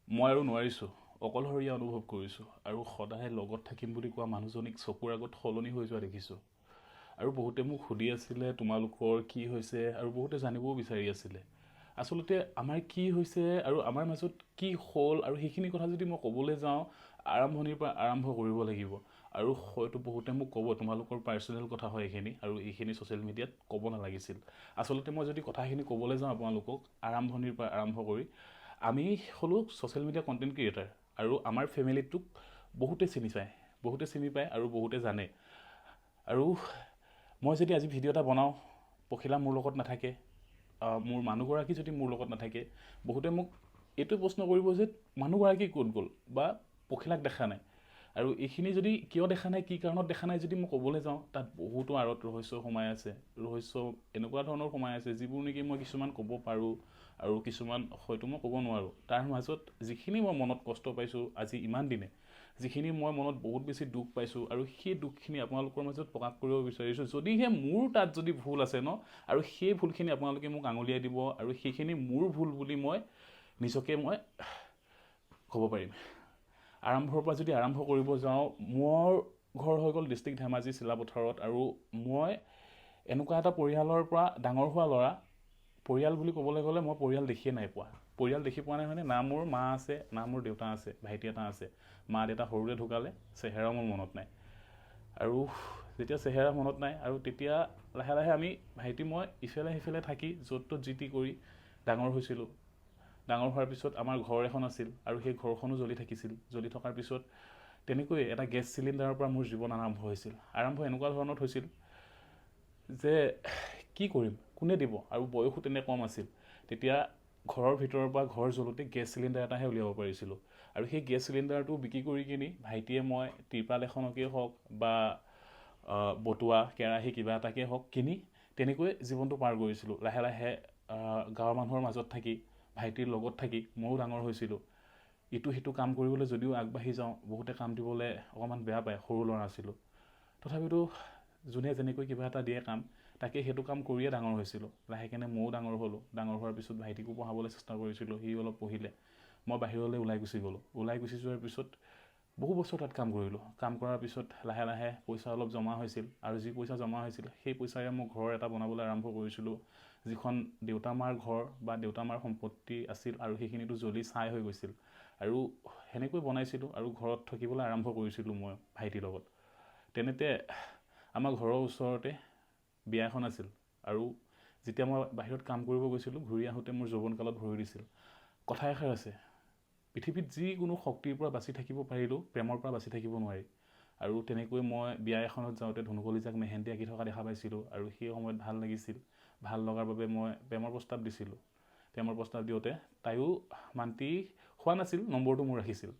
মই আৰু নোৱাৰিছোঁ, অকলশৰীয়া অনুভৱ কৰিছোঁ আৰু সদায় লগত থাকিম বুলি কোৱা মানুহজনীক চকুৰ আগত সলনি হৈ যোৱা দেখিছোঁ। আৰু বহুতে মোক সুধি আছিলে তোমালোকৰ কি হৈছে আৰু বহুতে জানিবও বিচাৰি আছিলে আচলতে আমাৰ কি হৈছে আৰু আমাৰ মাজত কি হ'ল আৰু সেইখিনি কথা যদি মই ক'বলৈ যাওঁ আৰম্ভণিৰ পৰা আৰম্ভ কৰিব লাগিব। আৰু হয়তো বহুতে মোক ক'ব তোমালোকৰ পাৰ্চনেল কথা হয় এইখিনি আৰু এইখিনি ছ'চিয়েল মিডিয়াত ক'ব নালাগিছিল। আচলতে মই যদি কথাখিনি ক'বলৈ যাওঁ আপোনালোকক আৰম্ভণিৰ পৰা আৰম্ভ কৰি আমি হ'লোঁ ছ'চিয়েল মিডিয়া কণ্টেণ্ট ক্ৰিয়েটাৰ আৰু আমাৰ ফেমিলিটোক বহুতে চিনি পায় আৰু বহুতে জানে। আৰু মই যদি আজি ভিডিঅ' এটা বনাওঁ, পখিলা মোৰ লগত নাথাকে, মোৰ মানুহগৰাকী যদি মোৰ লগত নাথাকে, বহুতে মোক এইটো প্ৰশ্ন কৰিব যে মানুহগৰাকী ক'ত গ'ল বা পখিলাক দেখা নাই। আৰু এইখিনি যদি কিয় দেখা নাই, কি কাৰণত দেখা নাই যদি মই ক'বলৈ যাওঁ, তাত বহুতো আঁৰত ৰহস্য সোমাই আছে। ৰহস্য এনেকুৱা ধৰণৰ সোমাই আছে যিবোৰ নেকি মই কিছুমান ক'ব পাৰোঁ আৰু কিছুমান হয়তো মই ক'ব নোৱাৰোঁ। তাৰ মাজত যিখিনি মই মনত কষ্ট পাইছোঁ আজি ইমান দিনে, যিখিনি মই মনত বহুত বেছি দুখ পাইছোঁ আৰু সেই দুখখিনি আপোনালোকৰ মাজত প্ৰকাশ কৰিব বিচাৰিছোঁ। যদিহে মোৰ তাত যদি ভুল আছে ন, আৰু সেই ভুলখিনি আপোনালোকে মোক আঙুলিয়াই দিব আৰু সেইখিনি মোৰ ভুল বুলি মই নিজকে ক'ব পাৰিম। আৰম্ভৰ পৰা যদি আৰম্ভ কৰিব যাওঁ, মোৰ ঘৰ হৈ গ'ল ডিষ্ট্ৰিক্ট ধেমাজি চিলাপথাৰত আৰু মই এনেকুৱা এটা পৰিয়ালৰ পৰা ডাঙৰ হোৱা ল'ৰা। পৰিয়াল বুলি ক'বলৈ গ'লে মই পৰিয়াল দেখিয়ে নাই পোৱা। পৰিয়াল দেখি পোৱা নাই মানে না মোৰ মা আছে, না মোৰ দেউতা আছে, ভাইটি এটা আছে। মা দেউতা সৰুতে ঢুকালে, চেহেৰা মোৰ মনত নাই। আৰু যেতিয়া চেহেৰা মনত নাই আৰু তেতিয়া লাহে লাহে আমি ভাইটি মই ইফালে সিফালে থাকি য'ত ত'ত যি টি কৰি ডাঙৰ হৈছিলোঁ। ডাঙৰ হোৱাৰ পিছত আমাৰ ঘৰ এখন আছিল আৰু সেই ঘৰখনো জ্বলি থাকিছিল। জ্বলি থকাৰ পিছত তেনেকৈ এটা গেছ চিলিণ্ডাৰৰ পৰা মোৰ জীৱন আৰম্ভ হৈছিল। আৰম্ভ এনেকুৱা ধৰণত হৈছিল যে কি কৰিম, কোনে দিব, আৰু বয়সো তেনে কম আছিল। তেতিয়া ঘৰৰ ভিতৰৰ পৰা ঘৰ জ্বলোতে গেছ চিলিণ্ডাৰ এটাহে উলিয়াব পাৰিছিলোঁ। আৰু সেই গেছ চিলিণ্ডাৰটো বিক্ৰী কৰি কিনি ভাইটিয়ে মই ত্ৰিপাল এখনকেই হওক বা বটুৱা কেৰাহী কিবা এটাকে হওক কিনি তেনেকৈ জীৱনটো পাৰ কৰিছিলোঁ। লাহে লাহে গাঁৱৰ মানুহৰ মাজত থাকি, ভাইটিৰ লগত থাকি ময়ো ডাঙৰ হৈছিলোঁ। ইটো সিটো কাম কৰিবলৈ যদিও আগবাঢ়ি যাওঁ, বহুতে কাম দিবলৈ অকণমান বেয়া পায়, সৰু ল'ৰা আছিলোঁ। তথাপিতো যোনে যেনেকৈ কিবা এটা দিয়ে কাম, তাকে সেইটো কাম কৰিয়ে ডাঙৰ হৈছিলোঁ। লাহেকেনে ময়ো ডাঙৰ হ'লোঁ। ডাঙৰ হোৱাৰ পিছত ভাইটিকো পঢ়াবলৈ চেষ্টা কৰিছিলোঁ, সি অলপ পঢ়িলে। মই বাহিৰলৈ ওলাই গুচি গ'লোঁ। ওলাই গুচি যোৱাৰ পিছত বহু বছৰ তাত কাম কৰিলোঁ। কাম কৰাৰ পিছত লাহে লাহে পইচা অলপ জমা হৈছিল আৰু যি পইচা জমা হৈছিল সেই পইচাৰে মই ঘৰ এটা বনাবলৈ আৰম্ভ কৰিছিলোঁ, যিখন দেউতা মাৰ ঘৰ বা দেউতা মাৰ সম্পত্তি আছিল আৰু সেইখিনিতো জ্বলি ছাই হৈ গৈছিল। আৰু সেনেকৈ বনাইছিলোঁ আৰু ঘৰত থাকিবলৈ আৰম্ভ কৰিছিলোঁ মই ভাইটিৰ লগত। তেনেতে আমাৰ ঘৰৰ ওচৰতে বিয়া এখন আছিল আৰু যেতিয়া মই বাহিৰত কাম কৰিব গৈছিলোঁ, ঘূৰি আহোঁতে মোৰ যৌৱনকালত ভৰি দিছিল। কথা এষাৰ আছে, পৃথিৱীত যিকোনো শক্তিৰ পৰা বাচি থাকিব পাৰিলেও প্ৰেমৰ পৰা বাচি থাকিব নোৱাৰি। আৰু তেনেকৈ মই বিয়া এখনত যাওঁতে ধনুকলিজাক মেহেন্দি আঁকি থকা দেখা পাইছিলোঁ আৰু সেই সময়ত ভাল লাগিছিল। ভাল লগাৰ বাবে মই প্ৰেমৰ প্ৰস্তাৱ দিছিলোঁ। প্ৰেমৰ প্ৰস্তাৱ দিওঁতে তাইও মান্তি হোৱা নাছিল, নম্বৰটো মোৰ ৰাখিছিল।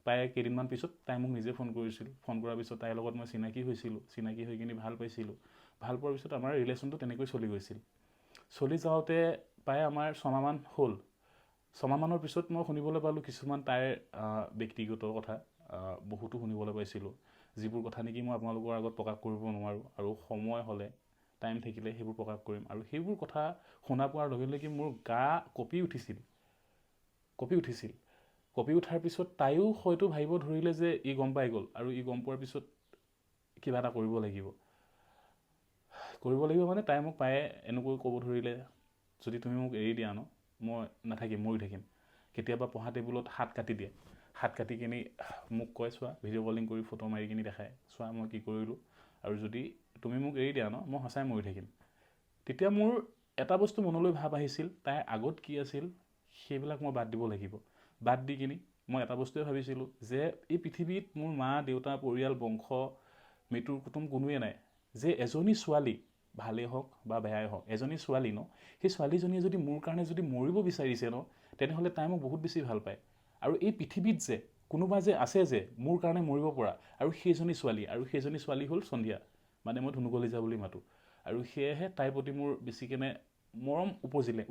প্ৰায় কেইদিনমান পিছত তাই মোক নিজে ফোন কৰিছিল। ফোন কৰাৰ পিছত তাইৰ লগত মই চিনাকি হৈছিলোঁ। চিনাকি হৈ কিনি ভাল পাইছিলোঁ। ভাল পোৱাৰ পিছত আমাৰ ৰিলেশ্যনটো তেনেকৈ চলি গৈছিল। চলি যাওঁতে প্ৰায় আমাৰ 6 মাহমান হ'ল। 6 মাহমানৰ পিছত মই শুনিবলৈ পালোঁ কিছুমান তাইৰ ব্যক্তিগত কথা বহুতো শুনিবলৈ পাইছিলোঁ, যিবোৰ কথা নেকি মই আপোনালোকৰ আগত প্ৰকাশ কৰিব নোৱাৰোঁ। আৰু সময় হ'লে, টাইম থাকিলে সেইবোৰ প্ৰকাশ কৰিম। আৰু সেইবোৰ কথা শুনা পোৱাৰ লগে লগে মোৰ গা কঁপি উঠিছিল। কঁপি উঠাৰ পিছত তাইও হয়তো ভাবিব ধৰিলে যে ই গম পাই গ'ল আৰু ই গম পোৱাৰ পিছত কিবা এটা কৰিব লাগিব মানে তাই মোক পায়ে এনেকৈ ক'ব ধৰিলে, যদি তুমি মোক এৰি দিয়া ন, মই নাথাকিম, মৰি থাকিম। কেতিয়াবা পঢ়া টেবুলত হাত কাটি দিয়ে। হাত কাটি কিনি মোক কয়, চোৱা, ভিডিঅ' কলিং কৰি ফটো মাৰি কিনি দেখায়, চোৱা মই কি কৰিলোঁ, আৰু যদি তুমি মোক এৰি দিয়া ন, মই সঁচাই মৰি থাকিম। তেতিয়া মোৰ এটা বস্তু মনলৈ ভাৱ আহিছিল, তাইৰ আগত কি আছিল সেইবিলাক মই বাদ দিব লাগিব। বাদ দি কিনি মই এটা বস্তুৱে ভাবিছিলোঁ যে এই পৃথিৱীত মোৰ মা দেউতা পৰিয়াল বংশ মৃত্যুৰ কুটুম কোনোৱে নাই, যে এজনী ছোৱালী ভালেই হওক বা বেয়াই হওক, এজনী ছোৱালী ন, সেই ছোৱালীজনীয়ে যদি মোৰ কাৰণে যদি মৰিব বিচাৰিছে ন, তেনেহ'লে তাই মোক বহুত বেছি ভাল পায়। আৰু এই পৃথিৱীত যে কোনোবা যে আছে যে মোৰ কাৰণে মৰিব পৰা, আৰু সেইজনী ছোৱালী হ'ল সন্ধিয়া, মানে মই ধনুকলিজা বুলি মাতোঁ। আৰু সেয়েহে তাইৰ প্ৰতি মোৰ বেছিকেনে মৰম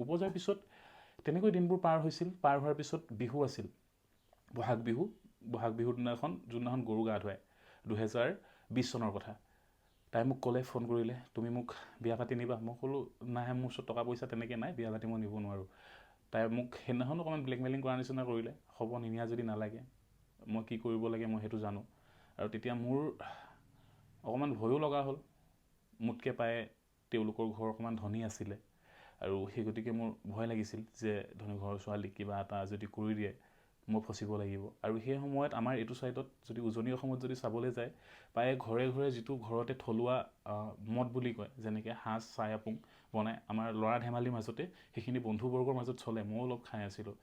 উপজাৰ পিছত তেনেকৈ দিনবোৰ পাৰ হৈছিল। পাৰ হোৱাৰ পিছত বিহু আছিল, বহাগ বিহুৰ দিনাখন, যোনদিনাখন গৰু গা ধুৱায়, 2020 চনৰ কথা। তাই মোক ক'লে, ফোন কৰিলে, তুমি মোক বিয়া পাতি নিবা? মই ক'লোঁ নাই, মোৰ ওচৰত টকা পইচা তেনেকৈ নাই, বিয়া পাতি মই নিব নোৱাৰোঁ। তাই মোক সেইদিনাখন অকণমান ব্লেকমেইলিং কৰাৰ নিচিনা কৰিলে, হ'ব নিনিয়া যদি নালাগে, মই কি কৰিব লাগে মই সেইটো জানো। আৰু তেতিয়া মোৰ অকণমান ভয়ো লগা হ'ল, মোতকৈ পাই তেওঁলোকৰ ঘৰ অকণমান ধনী আছিলে, আৰু সেই গতিকে মোৰ ভয় লাগিছিল যে ধনী ঘৰৰ ছোৱালীক কিবা এটা যদি কৰি দিয়ে মই ফচিব লাগিব। আৰু সেই সময়ত আমাৰ এইটো ছাইডত যদি উজনি অসমত যদি চাবলৈ যায়, প্ৰায় ঘৰে ঘৰে যিটো ঘৰতে থলুৱা মদ বুলি কয়, যেনেকৈ সাজ চাই আপুং বনাই আমাৰ ল'ৰা ধেমালিৰ মাজতে সেইখিনি বন্ধুবৰ্গৰ মাজত চলে, ময়ো অলপ খাই আছিলোঁ।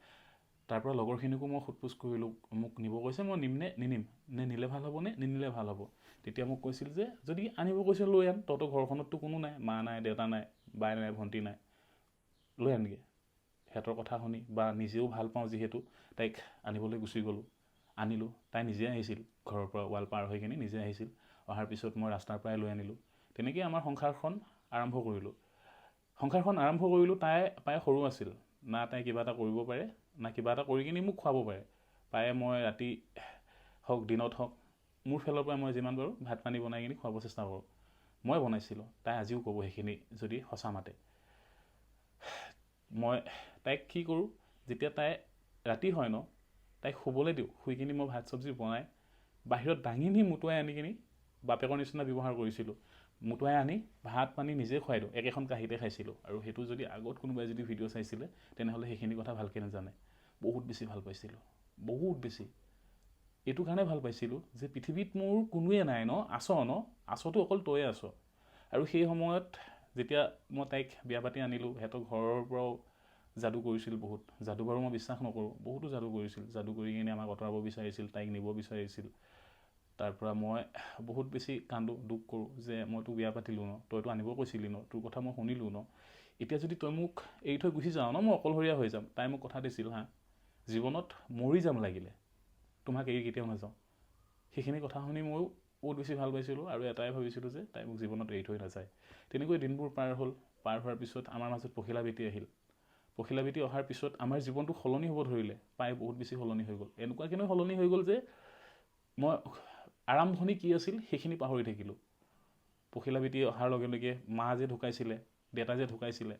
তাৰপৰা লগৰখিনিকো মই সোধ পোছ কৰিলোঁ, মোক নিব কৈছে, মই নিম নে নিনিম, নে নিলে ভাল হ'বনে নিনিলে ভাল হ'ব। তেতিয়া মোক কৈছিল যে যদি আনিব কৈছে লৈ আন, তহঁতৰ ঘৰখনততো কোনো নাই, মা নাই, দেউতা নাই, বাই নাই, ভণ্টি নাই, লৈ আনগৈ। সিহঁতৰ কথা শুনি বা নিজেও ভাল পাওঁ যিহেতু তাইক আনিবলৈ গুচি গ'লোঁ, আনিলোঁ। তাই নিজে আহিছিল, ঘৰৰ পৰা ৱাল পাৰ হৈ কিনি নিজে আহিছিল। অহাৰ পিছত মই ৰাস্তাৰ পৰাই লৈ আনিলোঁ। তেনেকৈ আমাৰ সংসাৰখন আৰম্ভ কৰিলোঁ। তাই প্ৰায় সৰু আছিল, না তাই কিবা এটা কৰিব পাৰে, না কিবা এটা কৰি কিনি মোক খুৱাব পাৰে। প্ৰায়ে মই ৰাতি হওক দিনত হওক মোৰ ফালৰ পৰা মই যিমান পাৰোঁ ভাত পানী বনাই কিনি খুৱাব চেষ্টা কৰোঁ। মই বনাইছিলোঁ, তাই আজিও ক'ব সেইখিনি যদি সঁচা মাতে। মই তাইক কি কৰোঁ, যেতিয়া তাই ৰাতি হয় ন, তাইক শুবলৈ দিওঁ, শুই কিনি মই ভাত চব্জি বনাই বাহিৰত দাঙি নি মোটুৱাই আনি কিনি বাপেকৰ নিচিনা ব্যৱহাৰ কৰিছিলোঁ। মোটুৱাই আনি ভাত পানী নিজে খুৱাই দিওঁ, একেখন কাঁহীতে খাইছিলোঁ। আৰু সেইটো যদি আগত কোনোবাই যদি ভিডিঅ' চাইছিলে তেনেহ'লে সেইখিনি কথা ভালকৈ নাজানে। বহুত বেছি ভাল পাইছিলোঁ, বহুত বেছি। এইটো কাৰণে ভাল পাইছিলোঁ যে পৃথিৱীত মোৰ কোনোৱে নাই ন, আছতো অকল তয়ে আছ। আৰু সেই সময়ত যেতিয়া মই তাইক বিয়া পাতি আনিলোঁ, সিহঁতৰ ঘৰৰ পৰাও যাদু কৰিছিল বহুত। যাদু বাৰু মই বিশ্বাস নকৰোঁ, বহুতো যাদু কৰিছিল। যাদু কৰি কিনে আমাক আঁতৰাব বিচাৰিছিল, তাইক নিব বিচাৰিছিল। তাৰপৰা মই বহুত বেছি কান্দোঁ, দুখ কৰোঁ যে মই তোক বিয়া পাতিলোঁ ন, তইতো আনিব কৈছিলি ন, তোৰ কথা মই শুনিলোঁ ন, এতিয়া যদি তই মোক এৰি থৈ গুচি যাওঁ ন, মই অকলশৰীয়া হৈ যাম। তাই মোক কথা দিছিল জীৱনত মৰি যাম লাগিলে, তোমাক এৰি কেতিয়াও নাযাওঁ। সেইখিনি কথা শুনি ময়ো বহুত বেছি ভাল পাইছিলোঁ, আৰু এটাই ভাবিছিলোঁ যে তাই মোক জীৱনত এৰি থৈ নাযায়। তেনেকৈ দিনবোৰ পাৰ হ'ল। পাৰ হোৱাৰ পিছত আমাৰ মাজত পখিলা বেটি আহিল। পখিলা বেটি অহাৰ পিছত আমাৰ জীৱনটো সলনি হ'ব ধৰিলে, প্ৰায় বহুত বেছি সলনি হৈ গ'ল। এনেকুৱাকৈ সলনি হৈ গ'ল যে মই আৰম্ভণি কি আছিল সেইখিনি পাহৰি থাকিলোঁ। পখিলা বেটি অহাৰ লগে লগে মা যে ঢুকাইছিলে, দেউতা যে ঢুকাইছিলে,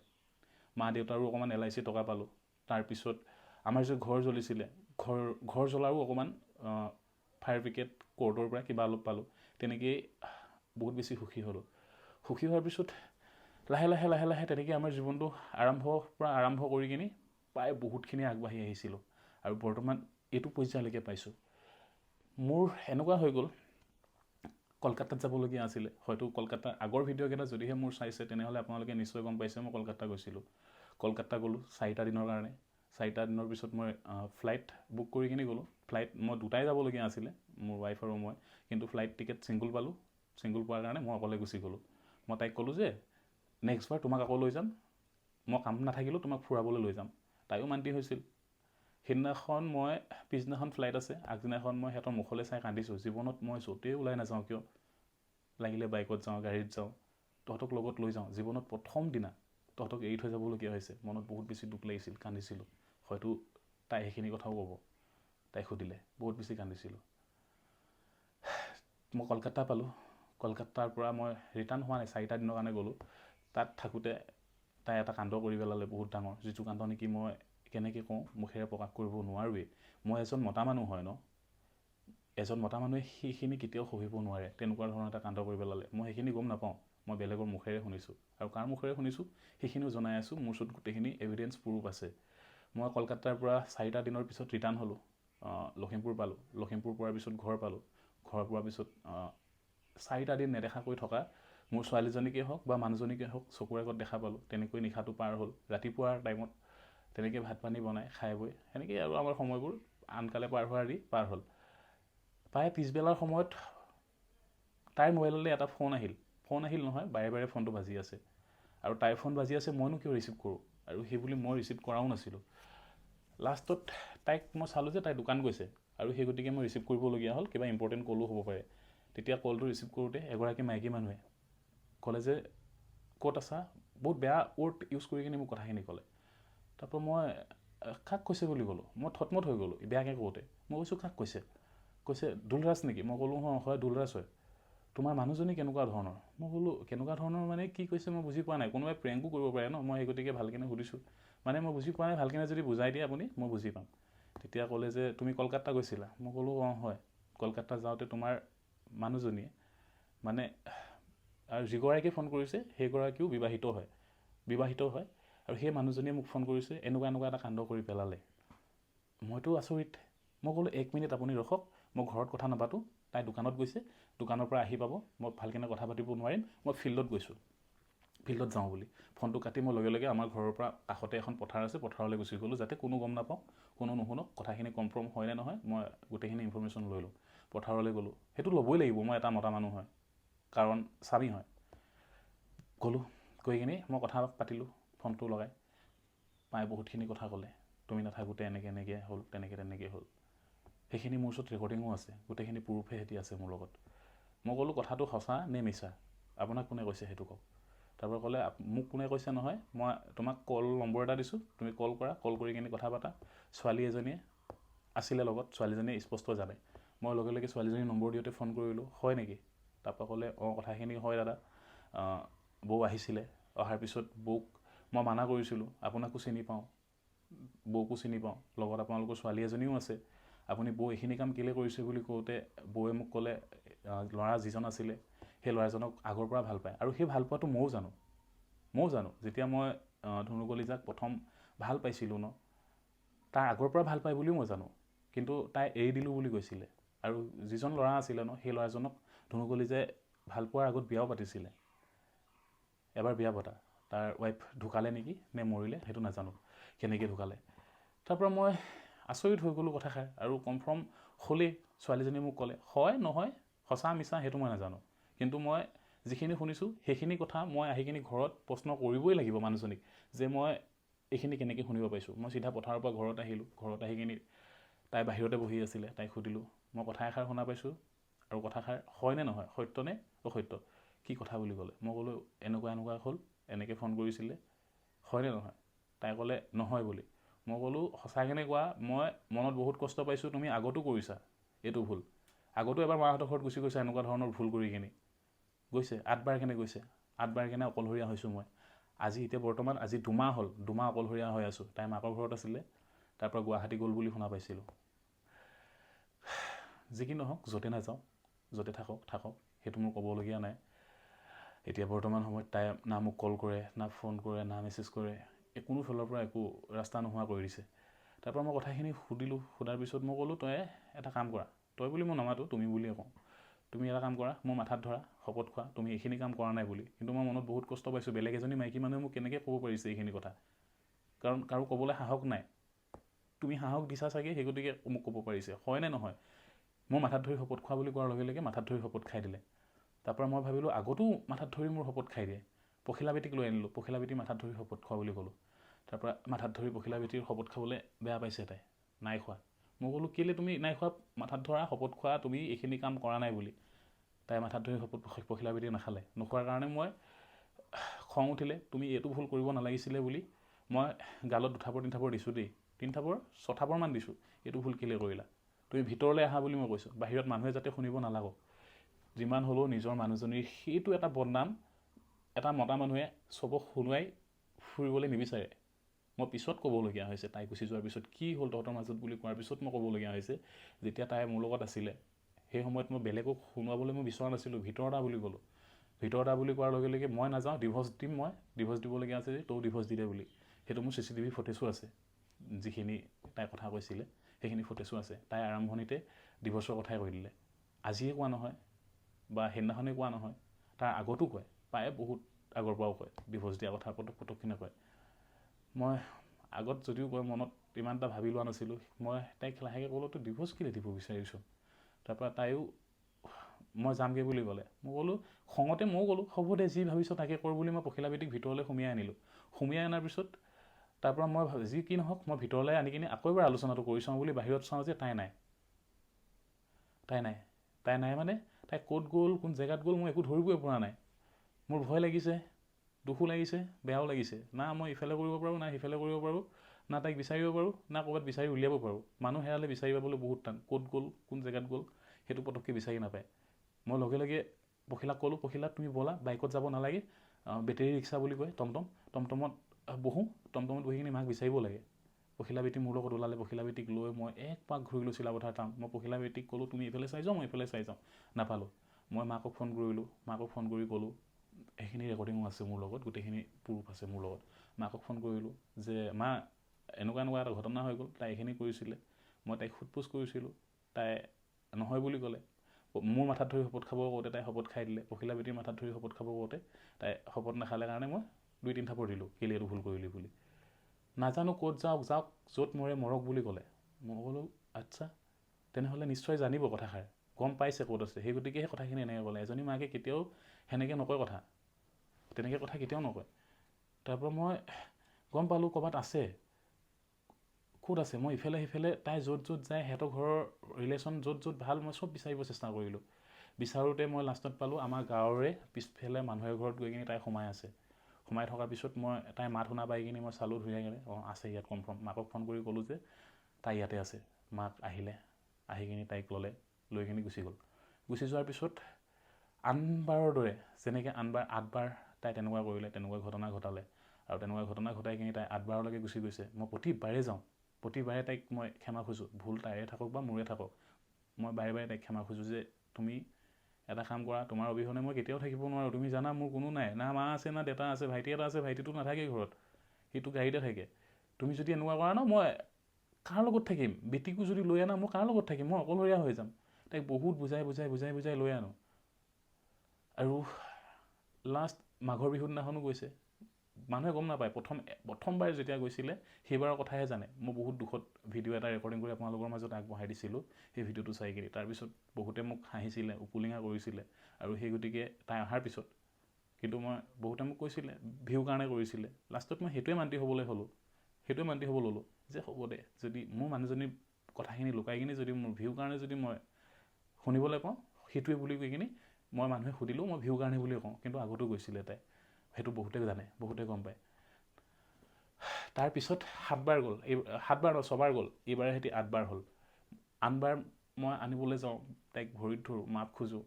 মা দেউতাৰো অকণমান LIC টকা পালোঁ। তাৰপিছত আমাৰ যে ঘৰ জ্বলিছিলে, ঘৰ জ্বলাৰো অকণমান ফায়াৰ ব্ৰিগেড কোৰ্টৰ পৰা কিবা অলপ পালোঁ। তেনেকেই বহুত বেছি সুখী হ'লোঁ। সুখী হোৱাৰ পিছত লাহে লাহে তেনেকৈ আমাৰ জীৱনটো আৰম্ভ কৰি কিনি প্ৰায় বহুতখিনি আগবাঢ়ি আহিছিলোঁ, আৰু বৰ্তমান এইটো পৰ্যায়লৈকে পাইছোঁ। মোৰ এনেকুৱা হৈ গ'ল, কলকাতাত যাবলগীয়া আছিলে। হয়তো কলকাতাৰ আগৰ ভিডিঅ'কেইটা যদিহে মোৰ চাইছে তেনেহ'লে আপোনালোকে নিশ্চয় গম পাইছে মই কলকাতা গৈছিলোঁ। কলকাতা গ'লোঁ 4টা দিনৰ কাৰণে। 4টা দিনৰ পিছত মই ফ্লাইট বুক কৰি কিনি গ'লোঁ। ফ্লাইট মই দুটাই যাবলগীয়া আছিলে, মোৰ ৱাইফ আৰু মই, কিন্তু ফ্লাইট টিকেট ছিংগুল পালোঁ। ছিংগুল পোৱাৰ কাৰণে মই অকলে গুচি গ'লোঁ। মই তাইক ক'লোঁ যে নেক্সট বাৰ তোমাক আকৌ লৈ যাম, মই কাম নাথাকিলেও তোমাক ফুৰাবলৈ লৈ যাম। তাইও মান্তি হৈছিল। সেইদিনাখন মই, পিছদিনাখন ফ্লাইট আছে, আগদিনাখন মই সিহঁতৰ মুখলৈ চাই কান্দিছোঁ। জীৱনত মই য'তেই ওলাই নাযাওঁ কিয়, লাগিলে বাইকত যাওঁ, গাড়ীত যাওঁ, তহঁতক লগত লৈ যাওঁ। জীৱনত প্ৰথম দিনা তহঁতক এৰি থৈ যাবলগীয়া হৈছে। মনত বহুত বেছি দুখ লাগিছিল, কান্দিছিলোঁ। হয়তো তাই সেইখিনি কথাও ক'ব, তাই সুধিলে। বহুত বেছি কান্দিছিলোঁ। মই কলকাতা পালোঁ। কলকাতাৰ পৰা মই ৰিটাৰ্ণ হোৱা নাই, 4টা দিনৰ কাৰণে গ'লোঁ। তাত থাকোঁতে তাই এটা কাণ্ড কৰি পেলালে বহুত ডাঙৰ, যিটো কাণ্ড নেকি মই কেনেকৈ কওঁ, মুখেৰে প্ৰকাশ কৰিব নোৱাৰোৱেই। মই এজন মতা মানুহ হয় ন, এজন মতা মানুহে সেইখিনি কেতিয়াও সহিব নোৱাৰে। তেনেকুৱা ধৰণৰ এটা কাণ্ড কৰি পেলালে। মই সেইখিনি গম নাপাওঁ, মই বেলেগৰ মুখেৰে শুনিছোঁ, আৰু কাৰ মুখেৰে শুনিছোঁ সেইখিনিও জনাই আছোঁ। মোৰ ওচৰত গোটেইখিনি এভিডেঞ্চ প্ৰুফ আছে। মই কলকাতাৰ পৰা 4টা দিনৰ পিছত ৰিটাৰ্ণ হ'লোঁ, লখিমপুৰ পালোঁ। লখিমপুৰ পোৱাৰ পিছত ঘৰ পালোঁ। ঘৰ পোৱাৰ পিছত 4টা দিন নেদেখাকৈ থকা মোৰ ছোৱালীজনীকে হওক বা মানুহজনীকে হওক চকুৰ আগত দেখা পালোঁ। তেনেকৈ নিশাটো পাৰ হ'ল। ৰাতিপুৱাৰ টাইমত তেনেকৈ ভাত পানী বনাই খাই বৈ সেনেকেই আৰু আমাৰ সময়বোৰ আনকালে পাৰ হ'ল। প্ৰায় পিছবেলাৰ সময়ত তাইৰ মোবাইললৈ এটা ফোন আহিল নহয়, বাৰে বাৰে ফোনটো বাজি আছে। আৰু তাইৰ ফোন বাজি আছে, মইনো কিয় ৰিচিভ কৰোঁ, আৰু সেই বুলি মই ৰিচিভ কৰাও নাছিলোঁ। লাষ্টত তাইক মই চালোঁ যে তাই দোকান গৈছে, আৰু সেই গতিকে মই ৰিচিভ কৰিবলগীয়া হ'ল। কিবা ইম্পৰ্টেণ্ট কলো হ'ব পাৰে। তেতিয়া কলটো ৰিচিভ কৰোঁতে এগৰাকী মাইকী মানুহে ক'লে যে ক'ত আছা, বহুত বেয়া ৱৰ্ড ইউজ কৰি কিনি মোক কথাখিনি ক'লে। তাৰপৰা মই কাক কৈছে বুলি ক'লোঁ। মই থতমত হৈ গ'লোঁ বেয়াকৈ কওঁতে। মই কৈছোঁ কাক কৈছে দুলৰাজ নেকি? মই ক'লোঁ হয় দুলৰাজ হয়। তোমাৰ মানুহজনী কেনেকুৱা ধৰণৰ? মই ক'লোঁ কেনেকুৱা ধৰণৰ মানে কি কৈছে মই বুজি পোৱা নাই। কোনোবাই প্ৰেংকো কৰিব পাৰে ন, মই সেই গতিকে ভালকৈ সুধিছোঁ। মানে মই বুজি পোৱা নাই, ভালকৈ যদি বুজাই দিয়ে আপুনি মই বুজি পাম। তেতিয়া ক'লে যে তুমি কলকাতা গৈছিলা? মই ক'লোঁ অঁ হয়। কলকাতা যাওঁতে তোমাৰ মানুহজনীয়ে মানে, আৰু যিগৰাকীয়ে ফোন কৰিছে সেইগৰাকীও বিবাহিত হয় আৰু সেই মানুহজনীয়ে মোক ফোন কৰিছে, এনেকুৱা এনেকুৱা এটা কাণ্ড কৰি পেলালে। মইতো আচৰিত। মই ক'লোঁ 1 মিনিট আপুনি ৰখক, মই ঘৰত কথা নাপাতোঁ, তাই দোকানত গৈছে, দোকানৰ পৰা আহি পাব, মই ভালকৈ কথা পাতিব নোৱাৰিম, মই ফিল্ডত গৈছোঁ, ফিল্ডত যাওঁ বুলি ফোনটো কাটি মই লগে লগে আমাৰ ঘৰৰ পৰা কাষতে এখন পথাৰ আছে, পথাৰলৈ গুচি গ'লোঁ, যাতে কোনো গম নাপাওঁ, কোনো নুশুনক, কথাখিনি কনফাৰ্ম হয় নে নহয় মই গোটেইখিনি ইনফৰ্মেশ্যন লৈ লওঁ। পথাৰলৈ গ'লোঁ, সেইটো ল'বই লাগিব, মই এটা মতা মানুহ হয়, কাৰণ স্বামী হয়। গ'লোঁ, গৈ কিনি মই কথা পাতিলোঁ ফোনটো লগাই। মায়ে বহুতখিনি কথা ক'লে, তুমি নাথাকোঁতে এনেকৈ এনেকৈ হ'ল, তেনেকৈ হ'ল। সেইখিনি মোৰ ওচৰত ৰেকৰ্ডিঙো আছে, গোটেইখিনি প্ৰুফে সেতি আছে মোৰ লগত। মই ক'লোঁ কথাটো সঁচা নে মিছা, আপোনাক কোনে কৈছে সেইটো কওক। তাৰপৰা ক'লে মোক কোনে কৈছে নহয়, মই তোমাক কল নম্বৰ এটা দিছোঁ, তুমি কল কৰা, কল কৰি কিনি কথা পাতা। ছোৱালী এজনীয়ে আছিলে লগত, ছোৱালীজনীয়ে স্পষ্ট জানে। মই লগে লগে ছোৱালীজনীৰ নম্বৰ দিওঁতে ফোন কৰিলোঁ, হয় নেকি? তাৰপৰা ক'লে অঁ কথাখিনি হয় দাদা, বৌ আহিছিলে, অহাৰ পিছত বৌক মই মানা কৰিছিলোঁ, আপোনাকো চিনি পাওঁ, বৌকো চিনি পাওঁ, লগত আপোনালোকৰ ছোৱালী এজনীও আছে, আপুনি বৌ এইখিনি কাম কেলৈ কৰিছে বুলি কওঁতে বৌয়ে মোক ক'লে ল'ৰা যিজন আছিলে সেই ল'ৰাজনক আগৰ পৰা ভাল পায়, আৰু সেই ভাল পোৱাটো ময়ো জানো। যেতিয়া মই ধুনু কলিতাক প্ৰথম ভাল পাইছিলোঁ ন, তাৰ আগৰ পৰা ভাল পায় বুলিও মই জানো, কিন্তু তাই এৰি দিলোঁ বুলি কৈছিলে। আৰু যিজন ল'ৰা আছিলে ন, সেই ল'ৰাজনক ধুনু কলিতাই ভাল পোৱাৰ আগত বিয়াও পাতিছিলে, এবাৰ বিয়া পতা, তাৰ ৱাইফ ঢুকালে নেকি নে মৰিলে সেইটো নাজানো, কেনেকৈ ঢুকালে। তাৰপৰা মই আচৰিত হৈ গ'লোঁ কথাষাৰ, আৰু কনফাৰ্ম হ'লেই ছোৱালীজনীয়ে মোক ক'লে, হয় নহয় সঁচা মিছা সেইটো মই নাজানো, কিন্তু মই যিখিনি শুনিছোঁ সেইখিনি কথা মই আহি কিনি ঘৰত প্ৰশ্ন কৰিবই লাগিব মানুহজনীক, যে মই এইখিনি কেনেকৈ শুনিব পাৰিছোঁ। মই চিধা পথাৰৰ পৰা ঘৰত আহিলোঁ, ঘৰত আহি কিনি তাই বাহিৰতে বহি আছিলে, তাইক সুধিলোঁ মই কথা এষাৰ শুনা পাইছোঁ, আৰু কথাষাৰ হয়নে নহয়, সত্য নে অসত্য, কি কথা বুলি ক'লে। মই ক'লোঁ এনেকুৱা হ'ল, এনেকৈ ফোন কৰিছিলে, হয়নে নহয়? তাই ক'লে নহয় বুলি। মই ক'লোঁ সঁচাকেনে কোৱা, মই মনত বহুত কষ্ট পাইছোঁ, তুমি আগতো কৰিছা এইটো ভুল, আগতো এবাৰ মাহঁতৰ ঘৰত গুচি গৈছা এনেকুৱা ধৰণৰ ভুল কৰি কিনি, গৈছে 8বাৰ কেনে গৈছে, 8বাৰ কেনে অকলশৰীয়া হৈছোঁ মই। এতিয়া বৰ্তমান 2 মাহ হ'ল, 2 মাহ অকলশৰীয়া হৈ আছোঁ। তাই মাকৰ ঘৰত আছিলে, তাৰপৰা গুৱাহাটী গ'ল বুলি শুনা পাইছিলোঁ। যি কি নহওক, য'তে নাযাওঁ, য'তে থাকক, সেইটো মোৰ ক'বলগীয়া নাই। এতিয়া বৰ্তমান সময়ত তাই না মোক কল কৰে, না ফোন কৰে, না মেছেজ কৰে, কোনো ফালৰ পৰা একো ৰাস্তা নোহোৱা কৰি দিছে। তাৰপৰা মই কথাখিনি সুধিলোঁ, সোধাৰ পিছত মই ক'লোঁ তই এটা কাম কৰা, তই বুলি মই নামাতো, তুমি বুলিয়ে কওঁ, তুমি এটা কাম কৰা, মোৰ মাথাত ধৰা, শপত খোৱা তুমি এইখিনি কাম কৰা নাই বুলি। কিন্তু মই মনত বহুত কষ্ট পাইছোঁ, বেলেগ এজনী মাইকী মানুহে মোক কেনেকৈ ক'ব পাৰিছে এইখিনি কথা, কাৰণ কাৰো ক'বলৈ সাহস নাই। তুমি সাহস দিছা চাগে, সেই গতিকে মোক ক'ব পাৰিছে, হয় নে নহয়। মোৰ মাথাত ধৰি শপত খোৱা বুলি কোৱাৰ লগে লগে মাথাত ধৰি শপত খাই দিলে। তাৰপৰা মই ভাবিলোঁ আগতো মাথাত ধৰি মোৰ শপত খাই দিয়ে, পখিলা বেটীক লৈ আনিলোঁ, পখিলা বেটী মাথাত ধৰি শপত খোৱা বুলি ক'লোঁ। তাৰপৰা মাথাত ধৰি পখিলা বেটীৰ শপত খাবলৈ বেয়া পাইছে, তাই নাই খোৱা। মই ক'লোঁ কেলৈ তুমি নাই খোৱা, মাথাত ধৰা শপত খোৱা তুমি এইখিনি কাম কৰা নাই বুলি। তাই মাথাত ধৰি পখিলা বেটী নাখালে, নোখোৱাৰ কাৰণে মই খং উঠিলে, তুমি এইটো ভুল কৰিব নালাগিছিলে বুলি মই গালত 2 থাপৰ 3 থাপৰ দিছোঁ দেই, 3 থাপৰ 6 থাপৰমান দিছোঁ, এইটো ভুল কেলৈ কৰিলা, তুমি ভিতৰলৈ আহা বুলি মই কৈছোঁ, বাহিৰত মানুহে যাতে শুনিব নালাগক। যিমান হ'লেও নিজৰ মানুহজনীৰ সেইটো এটা বদনাম এটা মতা মানুহে চবক শুনুৱাই ফুৰিবলৈ নিবিচাৰে। মই পিছত ক'বলগীয়া হৈছে, তাই গুচি যোৱাৰ পিছত কি হ'ল তহঁতৰ মাজত বুলি কোৱাৰ পিছত মই ক'বলগীয়া হৈছে, যেতিয়া তাই মোৰ লগত আছিলে সেই সময়ত মই বেলেগক শুনোৱাবলৈ মই বিচৰা নাছিলোঁ, ভিতৰত আহ বুলি ক'লোঁ। ভিতৰত আহ বুলি কোৱাৰ লগে লগে মই নাযাওঁ, ডিভৰ্চ দিম, মই ডিভৰ্চ দিবলগীয়া আছে, তৌ ডিভৰ্চ দি দে বুলি। সেইটো মোৰ CCTV ফুটেজো আছে, যিখিনি তাই কথা কৈছিলে সেইখিনি ফুটেজো আছে। তাই আৰম্ভণিতে ডিভৰ্চৰ কথাই কৈ দিলে, আজিয়ে কোৱা নহয় বা সেইদিনাখনেই কোৱা নহয়, তাৰ আগতো কয়, প্ৰায় বহুত আগৰ পৰাও কয়, ডিভৰ্চ দিয়া কথা পটককৈ কয়। মই আগত যদিও কয় মনত ইমান এটা ভাবি লোৱা নাছিলোঁ, মই তাইক লাহেকৈ ক'লোঁ তই ডিভৰ্চ কেলৈ দিব বিচাৰিছোঁ। তাৰপৰা তাইও মই যামগৈ বুলি ক'লে। মই ক'লোঁ খঙতে ময়ো ক'লোঁ হ'ব দে, যি ভাবিছোঁ তাকে কৰ বুলি মই পখিলা বেটীক ভিতৰলৈ সুমিয়াই আনিলোঁ। সুমিয়াই অনাৰ পিছত তাৰপৰা মই যি কি নহওক মই ভিতৰলৈ আনি কিনি আকৌ এবাৰ আলোচনাটো কৰি চাওঁ বুলি বাহিৰত চাওঁ যে তাই নাই মানে তাই ক'ত গ'ল, কোন জেগাত গ'ল, মই একো ধৰিবই পৰা নাই। মোৰ ভয় লাগিছে, দুখো লাগিছে, বেয়াও লাগিছে, না মই ইফালে কৰিব পাৰোঁ না সিফালে কৰিব পাৰোঁ, না তাইক বিচাৰিব পাৰোঁ না ক'ৰবাত বিচাৰি উলিয়াব পাৰোঁ। মানুহ হেৰালে বিচাৰি পাবলৈ বহুত টান, ক'ত গ'ল কোন জেগাত গ'ল সেইটো পটককৈ বিচাৰি নাপায়। মই লগে লগে পখিলাক ক'লোঁ, পখিলা তুমি ব'লা, বাইকত যাব নালাগে, বেটেৰী ৰিক্সা বুলি কয়, টমটমত বহোঁ টমটমত বহি কিনি মাক বিচাৰিব লাগে। পখিলা বেটি মোৰ লগত ওলালে, পখিলা বেটিক লৈ মই এক পাক ঘূৰিলোঁ চিলাপথাৰ টাউন। মই পখিলা বেটিক ক'লোঁ তুমি এইফালে চাই যাওঁ, মই এইফালে চাই যাওঁ, নাপালোঁ। মই মাকক ফোন কৰিলোঁ, মাকক ফোন কৰি ক'লোঁ, সেইখিনি ৰেকৰ্ডিঙো আছে মোৰ লগত, গোটেইখিনি প্ৰুফ আছে মোৰ লগত। মাকক ফোন কৰিলোঁ যে মা এনেকুৱা এনেকুৱা এটা ঘটনা হৈ গ'ল, তাই এইখিনি কৰিছিলে, মই তাইক সোধপোছ কৰিছিলোঁ, তাই নহয় বুলি ক'লে। মোৰ মাথাত ধৰি শপত খাব কওঁতে তাই শপত খাই দিলে, পখিলা বেটিৰ মাথাত ধৰি শপত খাব কওঁতে তাই শপত নাখালে কাৰণে মই 2-3 থাপৰ দিলোঁ, কেলৈ এইটো ভুল কৰিলি বুলি। নাজানো ক'ত যাওক যাওক, য'ত মৰে মৰক বুলি ক'লে। মই ক'লোঁ আচ্ছা, তেনেহ'লে নিশ্চয় জানিব কথাষাৰ, গম পাইছে ক'ত আছে, সেই গতিকে সেই কথাখিনি এনেকৈ ক'লে। এজনী মাকে কেতিয়াও সেনেকৈ নকয় কথা, তেনেকৈ কথা কেতিয়াও নকয়। তাৰপৰা মই গম পালোঁ ক'ৰবাত আছে। ক'ত আছে? মই ইফালে সিফালে তাই য'ত য'ত যায়, সিহঁতৰ ঘৰৰ ৰিলেশ্যন য'ত য'ত ভাল, মই চব বিচাৰিব চেষ্টা কৰিলোঁ। বিচাৰোঁতে মই লাষ্টত পালোঁ আমাৰ গাঁৱৰে পিছফালে মানুহ ঘৰত গৈ কিনি তাই সোমাই আছে। সোমাই থকাৰ পিছত মই তাই মাত শুনা পাই কিনি মই চালোঁ ধুনীয়াকৈ, অঁ আছে ইয়াত কনফাৰ্ম। মাকক ফোন কৰি ক'লোঁ যে তাই ইয়াতে আছে। মাক আহিলে, আহি কিনি তাইক ল'লে, লৈ কিনি গুচি গ'ল। গুচি যোৱাৰ পিছত আনবাৰৰ দৰে, যেনেকৈ 8বাৰ তাই তেনেকুৱা কৰিলে, তেনেকুৱা ঘটনা ঘটালে, আৰু তেনেকুৱা ঘটনা ঘটাই কিনি তাই 8বাৰলৈকে গুচি গৈছে। মই প্ৰতিবাৰে যাওঁ, প্ৰতিবাৰে তাইক মই ক্ষমা খোজোঁ, ভুল তাইৰে থাকক বা মোৰে থাকক, মই বাৰে বাৰে তাইক ক্ষমা খোজোঁ যে তুমি এটা কাম কৰা, তোমাৰ অবিহনে মই কেতিয়াও থাকিব নোৱাৰোঁ, তুমি জানা মোৰ কোনো নাই, না মা আছে না দেউতা আছে, ভাইটি এটা আছে, ভাইটিটো নাথাকেই ঘৰত, সিটো গাড়ীতে থাকে। তুমি যদি এনেকুৱা কৰা ন, মই কাৰ লগত থাকিম? বেটিকো যদি লৈ আনা মই কাৰ লগত থাকিম? মই অকলশৰীয়া হৈ যাম। তাইক বহুত বুজাই লৈ আনো। আৰু লাষ্ট মাঘৰ বিহুৰ দিনাখনো গৈছে। মানুহে গম নাপায়, প্ৰথমবাৰ যেতিয়া গৈছিলে সেইবাৰৰ কথাহে জানে। মই বহুত দুখত ভিডিঅ' এটা ৰেকৰ্ডিং কৰি আপোনালোকৰ মাজত আগবঢ়াই দিছিলোঁ, সেই ভিডিঅ'টো চাই কিনি। তাৰপিছত বহুতে মোক হাঁহিছিলে, উপলিঙা কৰিছিলে, আৰু সেই গতিকে তাই অহাৰ পিছত কিন্তু বহুতে মোক কৈছিলে ভিউ কাৰণে কৰিছিলে। লাষ্টত মই সেইটোৱে মান্তি হ'ব ল'লোঁ যে হ'ব দে, যদি মোৰ মানুহজনীৰ কথাখিনি লুকাই কিনি যদি মোৰ ভিউ কাৰণে যদি মই শুনিবলৈ পাওঁ, সেইটোৱে বুলি কৈ কিনি মই মানুহে সুধিলেও মই ভিউ কাৰণে বুলিয়ে কওঁ। কিন্তু আগতো গৈছিলে তাই, সেইটো বহুতে জানে, বহুতে গম পায়। তাৰপিছত 7বাৰ গ'ল, 6বাৰ গ'ল, এইবাৰে সৈতে 8বাৰ হ'ল। 8বাৰ মই আনিবলৈ যাওঁ, তাইক ভৰিত ধৰোঁ, মাপ খোজোঁ,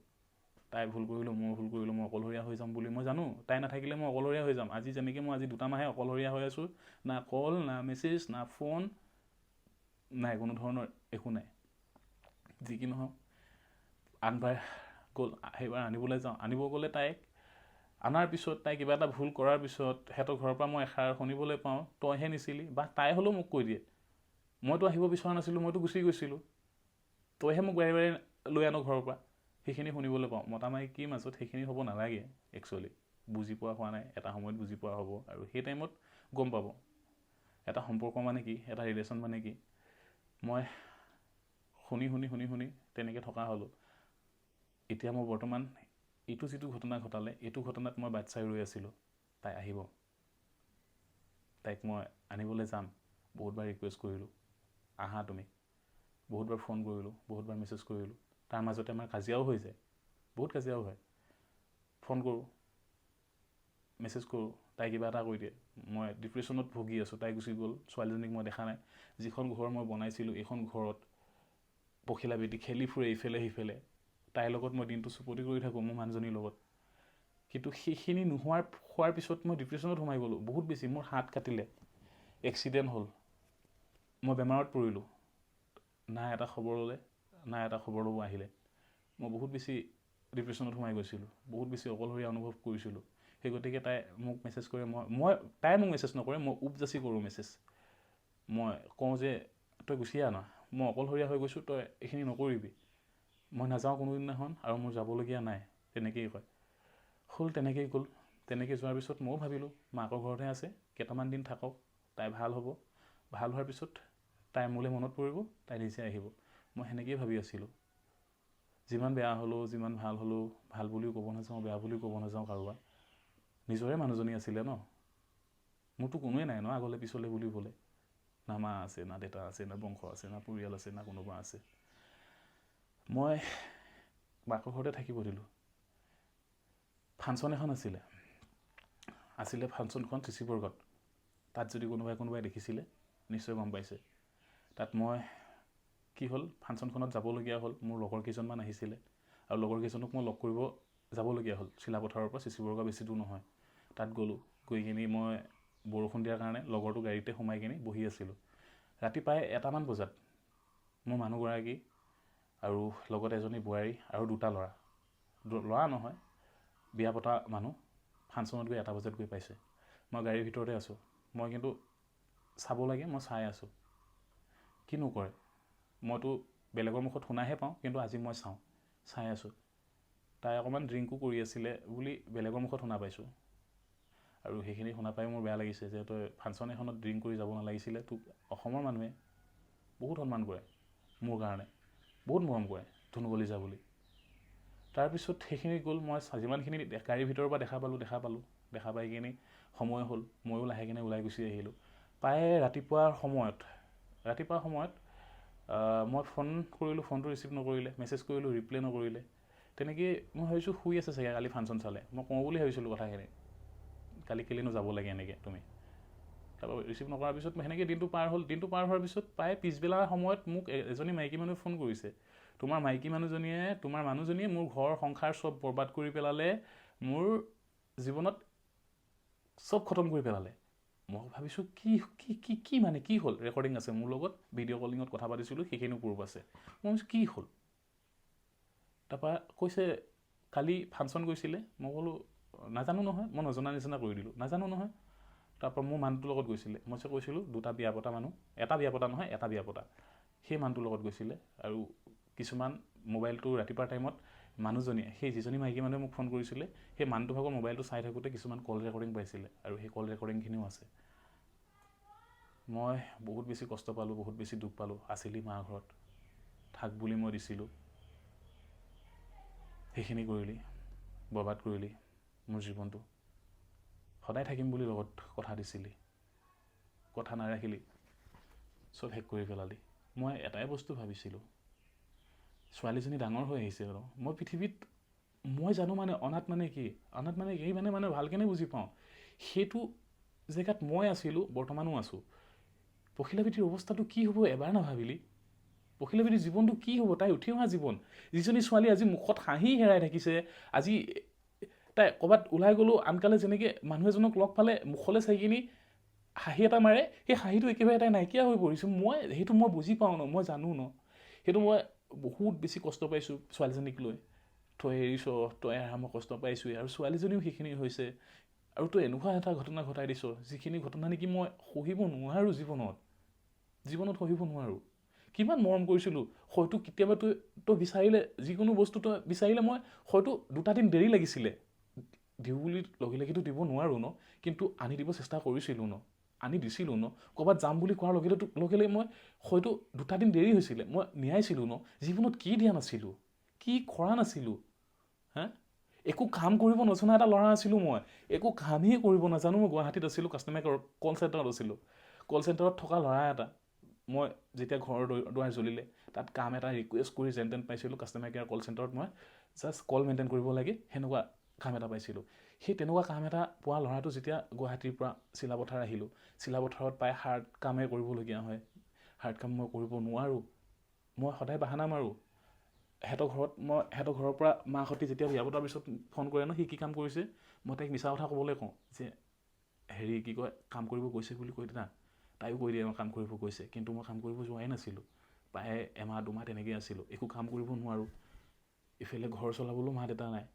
তাই ভুল কৰিলোঁ, মই ভুল কৰিলোঁ, মই অকলশৰীয়া হৈ যাম বুলি মই জানো। তাই নাথাকিলে মই অকলশৰীয়া হৈ যাম। আজি যেনেকৈ মই আজি 2 মাহে অকলশৰীয়া হৈ আছোঁ, না কল, না মেছেজ, না ফোন, নাই কোনো ধৰণৰ একো নাই। যি কি নহওক 8বাৰ গ'ল, সেইবাৰ আনিবলৈ যাওঁ। আনিব গ'লে তাইক আনাৰ পিছত তাই কিবা এটা ভুল কৰাৰ পিছত সিহঁতৰ ঘৰৰ পৰা মই এষাৰ শুনিবলৈ পাওঁ, তইহে নিছিলি, বা তাই হ'লেও মোক কৈ দিয়ে, মইতো আহিব বিচৰা নাছিলোঁ, মইতো গুচি গৈছিলোঁ, তইহে মোক বাৰে বাৰে লৈ আন ঘৰৰ পৰা। সেইখিনি শুনিবলৈ পাওঁ। মতা মাইকীৰ মাজত সেইখিনি হ'ব নালাগে একচুৱেলি। বুজি পোৱা হোৱা নাই, এটা সময়ত বুজি পোৱা হ'ব, আৰু সেই টাইমত গম পাব এটা সম্পৰ্ক মানে কি, এটা ৰিলেশ্যন মানে কি। মই শুনি তেনেকৈ থকা হ'লোঁ। এতিয়া মই বৰ্তমান এইটো যিটো ঘটনা ঘটালে, এইটো ঘটনাত মই বাট চাই ৰৈ আছিলোঁ, তাই আহিব, তাইক মই আনিবলৈ যাম। বহুতবাৰ ৰিকুৱেষ্ট কৰিলোঁ, আহা তুমি। বহুতবাৰ ফোন কৰিলোঁ, বহুতবাৰ মেছেজ কৰিলোঁ। তাৰ মাজতে আমাৰ কাজিয়াও হৈ যায়, বহুত কাজিয়াও হয়। ফোন কৰোঁ, মেছেজ কৰোঁ, তাই কিবা এটা কৈ দিয়ে, মই ডিপ্ৰেশ্যনত ভুগি আছোঁ, তাই গুচি গ'ল, ছোৱালীজনীক মই দেখা নাই। যিখন ঘৰ মই বনাইছিলোঁ, এইখন ঘৰত পখিলা বেটি খেলি ফুৰে ইফালে সিফালে, তাইৰ লগত মই দিনটো চুপতি কৰি থাকোঁ, মোৰ মানুহজনীৰ লগত। কিন্তু সেইখিনি হোৱাৰ পিছত মই ডিপ্ৰেশ্যনত সোমাই গ'লোঁ বহুত বেছি। মোৰ হাত কাটিলে, এক্সিডেণ্ট হ'ল, মই বেমাৰত পৰিলোঁ, না এটা খবৰ ল'লে, না এটা খবৰ ল'ব আহিলে। মই বহুত বেছি ডিপ্ৰেশ্যনত সোমাই গৈছিলোঁ, বহুত বেছি অকলশৰীয়া অনুভৱ কৰিছিলোঁ। সেই গতিকে তাই মোক মেছেজ কৰে, তাই মোক মেছেজ নকৰে, মই উপজাচি কৰোঁ মেছেজ। মই কওঁ যে তই গুচি আনা, মই অকলশৰীয়া হৈ গৈছোঁ, তই এইখিনি নকৰিবি, মই নাযাওঁ কোনোদিনাখন, আৰু মোৰ যাবলগীয়া নাই, তেনেকেই কয়। তেনেকেই গ'ল। তেনেকৈ যোৱাৰ পিছত ময়ো ভাবিলোঁ মাকৰ ঘৰতহে আছে, কেইটামান দিন থাকক, তাই ভাল হ'ব, ভাল হোৱাৰ পিছত তাই মোলৈ মনত পৰিব, তাই নিজে আহিব। মই সেনেকৈয়ে ভাবি আছিলোঁ। যিমান বেয়া হ'লেও, যিমান ভাল হ'লেও, ভাল বুলিও ক'ব নাযাওঁ, বেয়া বুলিও ক'ব নাযাওঁ কাৰোবাৰ। নিজৰে মানুহজনী আছিলে ন, মোৰতো কোনোৱে নাই ন আগলৈ পিছলৈ বুলিবলৈ। না মা আছে, না দেউতা আছে, না বংশ আছে, না পৰিয়াল আছে, না কোনোবা আছে। মই মাকৰ ঘৰতে থাকিব দিলোঁ। ফাংচন এখন আছিলে ফাংচনখন চিচিবৰ্গত। তাত যদি কোনোবাই দেখিছিলে নিশ্চয় গম পাইছে। তাত মই কি হ'ল, ফাংচনখনত যাবলগীয়া হ'ল, মোৰ লগৰ কেইজনমান আহিছিলে, আৰু লগৰ কেইজনক মই লগ কৰিব যাবলগীয়া হ'ল। চিলাপথাৰৰ পৰা চিচিবৰ্গ বেছি দূৰ নহয়। তাত গ'লোঁ, গৈ কিনি মই বৰষুণ দিয়াৰ কাৰণে লগৰটো গাড়ীতে সোমাই কিনি বহি আছিলোঁ। ৰাতি প্ৰায় 1টামান বজাত মোৰ মানুহগৰাকী আৰু লগতে এজনী বোৱাৰী আৰু 2টা ল'ৰা, ল'ৰা নহয় বিয়া পতা মানুহ, ফাংচনত গৈ 1টা বজাত গৈ পাইছে। মই গাড়ীৰ ভিতৰতে আছোঁ। মই কিন্তু চাব লাগে, মই চাই আছোঁ কিনো কৰে। মইতো বেলেগৰ মুখত শুনাহে পাওঁ, কিন্তু আজি মই চাই আছোঁ। তাই অকণমান ড্ৰিংকো কৰি আছিলে বুলি বেলেগৰ মুখত শুনা পাইছোঁ। আৰু সেইখিনি শুনা পাই মোৰ বেয়া লাগিছে যে তই ফাংচন এখনত ড্ৰিংক কৰি যাব নালাগিছিলে। তোক অসমৰ মানুহে বহুত সন্মান কৰে, মোৰ কাৰণে বহুত মৰম কৰে, ধুনু কলিজা বুলি। তাৰপিছত সেইখিনি গ'ল। মই যিমানখিনি গাড়ীৰ ভিতৰৰ পৰা দেখা পাই কিনি সময় হ'ল, ময়ো লাহে কিনে ওলাই গুচি আহিলোঁ। প্ৰায় ৰাতিপুৱাৰ সময়ত মই ফোন কৰিলোঁ, ফোনটো ৰিচিভ নকৰিলে, মেছেজ কৰিলোঁ, ৰিপ্লাই নকৰিলে। তেনেকৈ মই ভাবিছোঁ শুই আছে চাগে, কালি ফাংচন চালে। মই কওঁ বুলি ভাবিছিলোঁ কথাখিনি, কালি কেলেনো যাব লাগে এনেকৈ তুমি। তাৰপৰা ৰিচিভ নকৰাৰ পিছত সেনেকৈ দিনটো পাৰ হ'ল। দিনটো পাৰ হোৱাৰ পিছত প্ৰায় পিছবেলা সময়ত মোক এজনী মাইকী মানুহে ফোন কৰিছে, তোমাৰ মানুহজনীয়ে মোৰ ঘৰ সংসাৰ চব বৰবাদ কৰি পেলালে, মোৰ জীৱনত চব খতম কৰি পেলালে। মই ভাবিছোঁ কি মানে কি হ'ল? ৰেকৰ্ডিং আছে মোৰ লগত, ভিডিঅ' কলিঙত কথা পাতিছিলোঁ, সেইখিনিও প্ৰুফ আছে। মই ভাবিছোঁ কি হ'ল? তাৰপৰা কৈছে কালি ফাংচন গৈছিলে। মই ক'লোঁ নাজানো নহয়, মই নজনা নিচিনা কৰি দিলোঁ, নাজানো নহয়। তাৰপৰা মোৰ মানুহটোৰ লগত গৈছিলে। মই কৈছিলোঁ 2টা বিয়া পতা মানুহ, 1টা বিয়া পতা নহয়, 1টা বিয়া পতা, সেই মানুহটোৰ লগত গৈছিলে। আৰু কিছুমান মোবাইলটো ৰাতিপুৱাৰ টাইমত মানুহজনীয়ে, সেই যিজনী মাইকী মানুহে মোক ফোন কৰিছিলে, সেই মানুহটোৰ ভাগৰ মোবাইলটো চাই থাকোঁতে কিছুমান কল ৰেকৰ্ডিং পাইছিলে, আৰু সেই কল ৰেকৰ্ডিংখিনিও আছে। মই বহুত বেছি কষ্ট পালোঁ, বহুত বেছি দুখ পালোঁ। আছিলি মাৰ ঘৰত, থাক বুলি মই দিছিলোঁ, সেইখিনি কৰিলি, বৰবাদ কৰিলি মোৰ জীৱনটো। সদায় থাকিম বুলি লগত কথা দিছিলি, কথা নাৰাখিলি, চব শেষ কৰি পেলালি। মই এটাই বস্তু ভাবিছিলোঁ, ছোৱালীজনী ডাঙৰ হৈ আহিছে আৰু মই পৃথিৱীত, মই জানো মানে অনাথ মানে কি মানে ভালকেনে বুজি পাওঁ। সেইটো জেগাত মই আছিলোঁ, বৰ্তমানো আছোঁ। পখিলা বেটীৰ অৱস্থাটো কি হ'ব এবাৰ নাভাবিলি? পখিলা বেটীৰ জীৱনটো কি হ'ব? তাই উঠি অহা জীৱন, যিজনী ছোৱালী আজি মুখত হাঁহি হেৰাই থাকিছে, আজি তাই ক'ৰবাত ওলাই গ'লেও আনকালে যেনেকৈ মানুহ এজনক লগ পালে মুখলৈ চাই কিনি হাঁহি এটা মাৰে, সেই হাঁহিটো একেবাৰে তাই নাইকিয়া হৈ পৰিছোঁ। সেইটো মই বুজি পাওঁ ন, মই জানো ন। সেইটো মই বহুত বেছি কষ্ট পাইছোঁ ছোৱালীজনীক লৈ। তই এৰিছ, তই এৰা, মই কষ্ট পাইছোঁৱেই। আৰু ছোৱালীজনীও সেইখিনি হৈছে। আৰু তই এনেকুৱা এটা ঘটনা ঘটাই দিছ, যিখিনি ঘটনা নেকি মই সহিব নোৱাৰোঁ জীৱনত সহিব নোৱাৰোঁ। কিমান মৰম কৰিছিলোঁ, হয়তো কেতিয়াবা তই বিচাৰিলে, যিকোনো বস্তু তই বিচাৰিলে মই হয়তো 2টা দিন দেৰি লাগিছিলে, দিওঁ বুলি লগে লগেতো দিব নোৱাৰোঁ ন, কিন্তু আনি দিব চেষ্টা কৰিছিলোঁ ন, আনি দিছিলোঁ ন। ক'ৰবাত যাম বুলি কোৱাৰ লগে লগে মই হয়তো 2টা দিন দেৰি হৈছিলে, মই নিয়াইছিলোঁ ন। জীৱনত কি দিয়া নাছিলোঁ, কি কৰা নাছিলোঁ? একো কাম কৰিব নজনা এটা ল'ৰা আছিলোঁ মই, একো কামেই কৰিব নাজানো। মই গুৱাহাটীত আছিলোঁ, কাষ্টমাৰ কল চেণ্টাৰত আছিলোঁ। কল চেণ্টাৰত থকা ল'ৰা এটা, মই যেতিয়া ঘৰৰ দুৱাৰ জ্বলিলে, তাত কাম এটা ৰিকুৱেষ্ট কৰি যেন তেন পাইছিলোঁ। কাষ্টমাৰ কেয়াৰ কল চেণ্টাৰত মই জাষ্ট কল মেইনটেইন কৰিব লাগে, সেনেকুৱা কাম এটা পাইছিলোঁ। সেই তেনেকুৱা কাম এটা পোৱা ল'ৰাটো যেতিয়া গুৱাহাটীৰ পৰা চিলাপথাৰ আহিলোঁ, চিলাপথাৰত প্ৰায় হাৰ্ড কামেই কৰিবলগীয়া হয়। হাৰ্ড কাম মই কৰিব নোৱাৰোঁ। মই সদায় বাহানা মাৰোঁ। সিহঁতৰ ঘৰৰ পৰা মাহঁতি যেতিয়া বিয়া পতাৰ পিছত ফোন কৰে ন, সি কি কাম কৰিছে, মই তাইক মিছা কথা ক'বলৈ কওঁ যে কাম কৰিব গৈছে বুলি কৈ না। তাইও কৈ দিয়ে মই কাম কৰিব গৈছে, কিন্তু মই কাম কৰিব যোৱাই নাছিলোঁ। প্ৰায় 1-2 মাহ তেনেকৈ আছিলোঁ, একো কাম কৰিব নোৱাৰোঁ। ইফালে ঘৰ চলাবলৈও মা দেউতা নাই,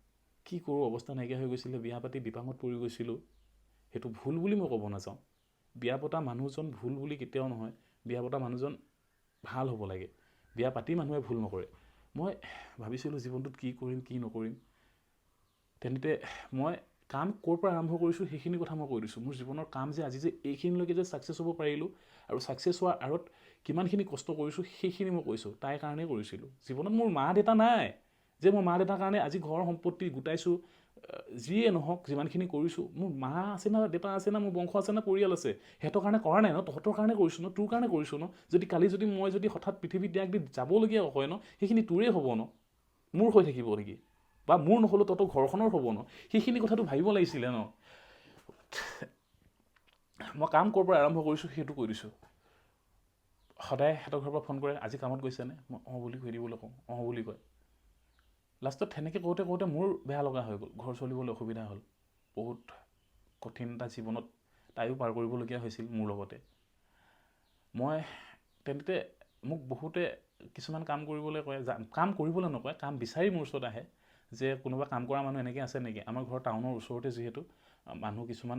কি কৰোঁ, অৱস্থা নাইকিয়া হৈ গৈছিলে। বিয়া পাতি বিপাঙত পৰি গৈছিলোঁ। সেইটো ভুল বুলি মই ক'ব নাযাওঁ। বিয়া পতা মানুহজন ভুল বুলি কেতিয়াও নহয়। বিয়া পতা মানুহজন ভাল হ'ব লাগে, বিয়া পাতি মানুহে ভুল নকৰে। মই ভাবিছিলোঁ জীৱনটোত কি কৰিম কি নকৰিম। তেনেতে মই কাম ক'ৰ পৰা আৰম্ভ কৰিছোঁ সেইখিনি কথা মই কৈ দিছোঁ। মোৰ জীৱনৰ কাম যে আজি যে এইখিনিলৈকে যে ছাকচেছ হ'ব পাৰিলোঁ, আৰু ছাকচেছ হোৱাৰ আঁৰত কিমানখিনি কষ্ট কৰিছোঁ সেইখিনি মই কৈছোঁ। তাইৰ কাৰণেই কৰিছিলোঁ। জীৱনত মোৰ মা দেউতা নাই যে মই মা দেউতাৰ কাৰণে আজি ঘৰ সম্পত্তি গোটাইছোঁ, যিয়ে নহওক যিমানখিনি কৰিছোঁ। মোৰ মা আছে না, দেউতা আছে না, মোৰ বংশ আছে না, পৰিয়াল আছে। সিহঁতৰ কাৰণে কৰা নাই ন, তহঁতৰ কাৰণে কৰিছোঁ ন, তোৰ কাৰণে কৰিছোঁ ন। যদি কালি মই হঠাৎ পৃথিৱীত ত্যাগ দি যাবলগীয়া হয় ন, সেইখিনি তোৰেই হ'ব ন, মোৰ হৈ থাকিব নেকি? বা মোৰ নহ'লেও তহঁতৰ ঘৰখনৰ হ'ব ন। সেইখিনি কথাটো ভাবিব লাগিছিলে ন। মই কাম ক'ৰ পৰা আৰম্ভ কৰিছোঁ সেইটো কৈ দিছোঁ। সদায় সিহঁতৰ ঘৰৰ পৰা ফোন কৰে, আজি কামত গৈছেনে? মই বুলি কৈ দিবলৈ কওঁ, বুলি কয়। লাষ্টত সেনেকৈ কওঁতে মোৰ বেয়া লগা হৈ গ'ল, ঘৰ চলিবলৈ অসুবিধা হ'ল। বহুত কঠিন এটা জীৱনত তাইও পাৰ কৰিবলগীয়া হৈছিল মোৰ লগতে। মই তেনেতে মোক বহুতে কিছুমান কাম কৰিবলৈ কয়, কাম কৰিবলৈ নকয়, কাম বিচাৰি মোৰ ওচৰত আহে যে কোনোবা কাম কৰা মানুহ এনেকৈ আছে নেকি। আমাৰ ঘৰ টাউনৰ ওচৰতে যিহেতু মানুহ কিছুমান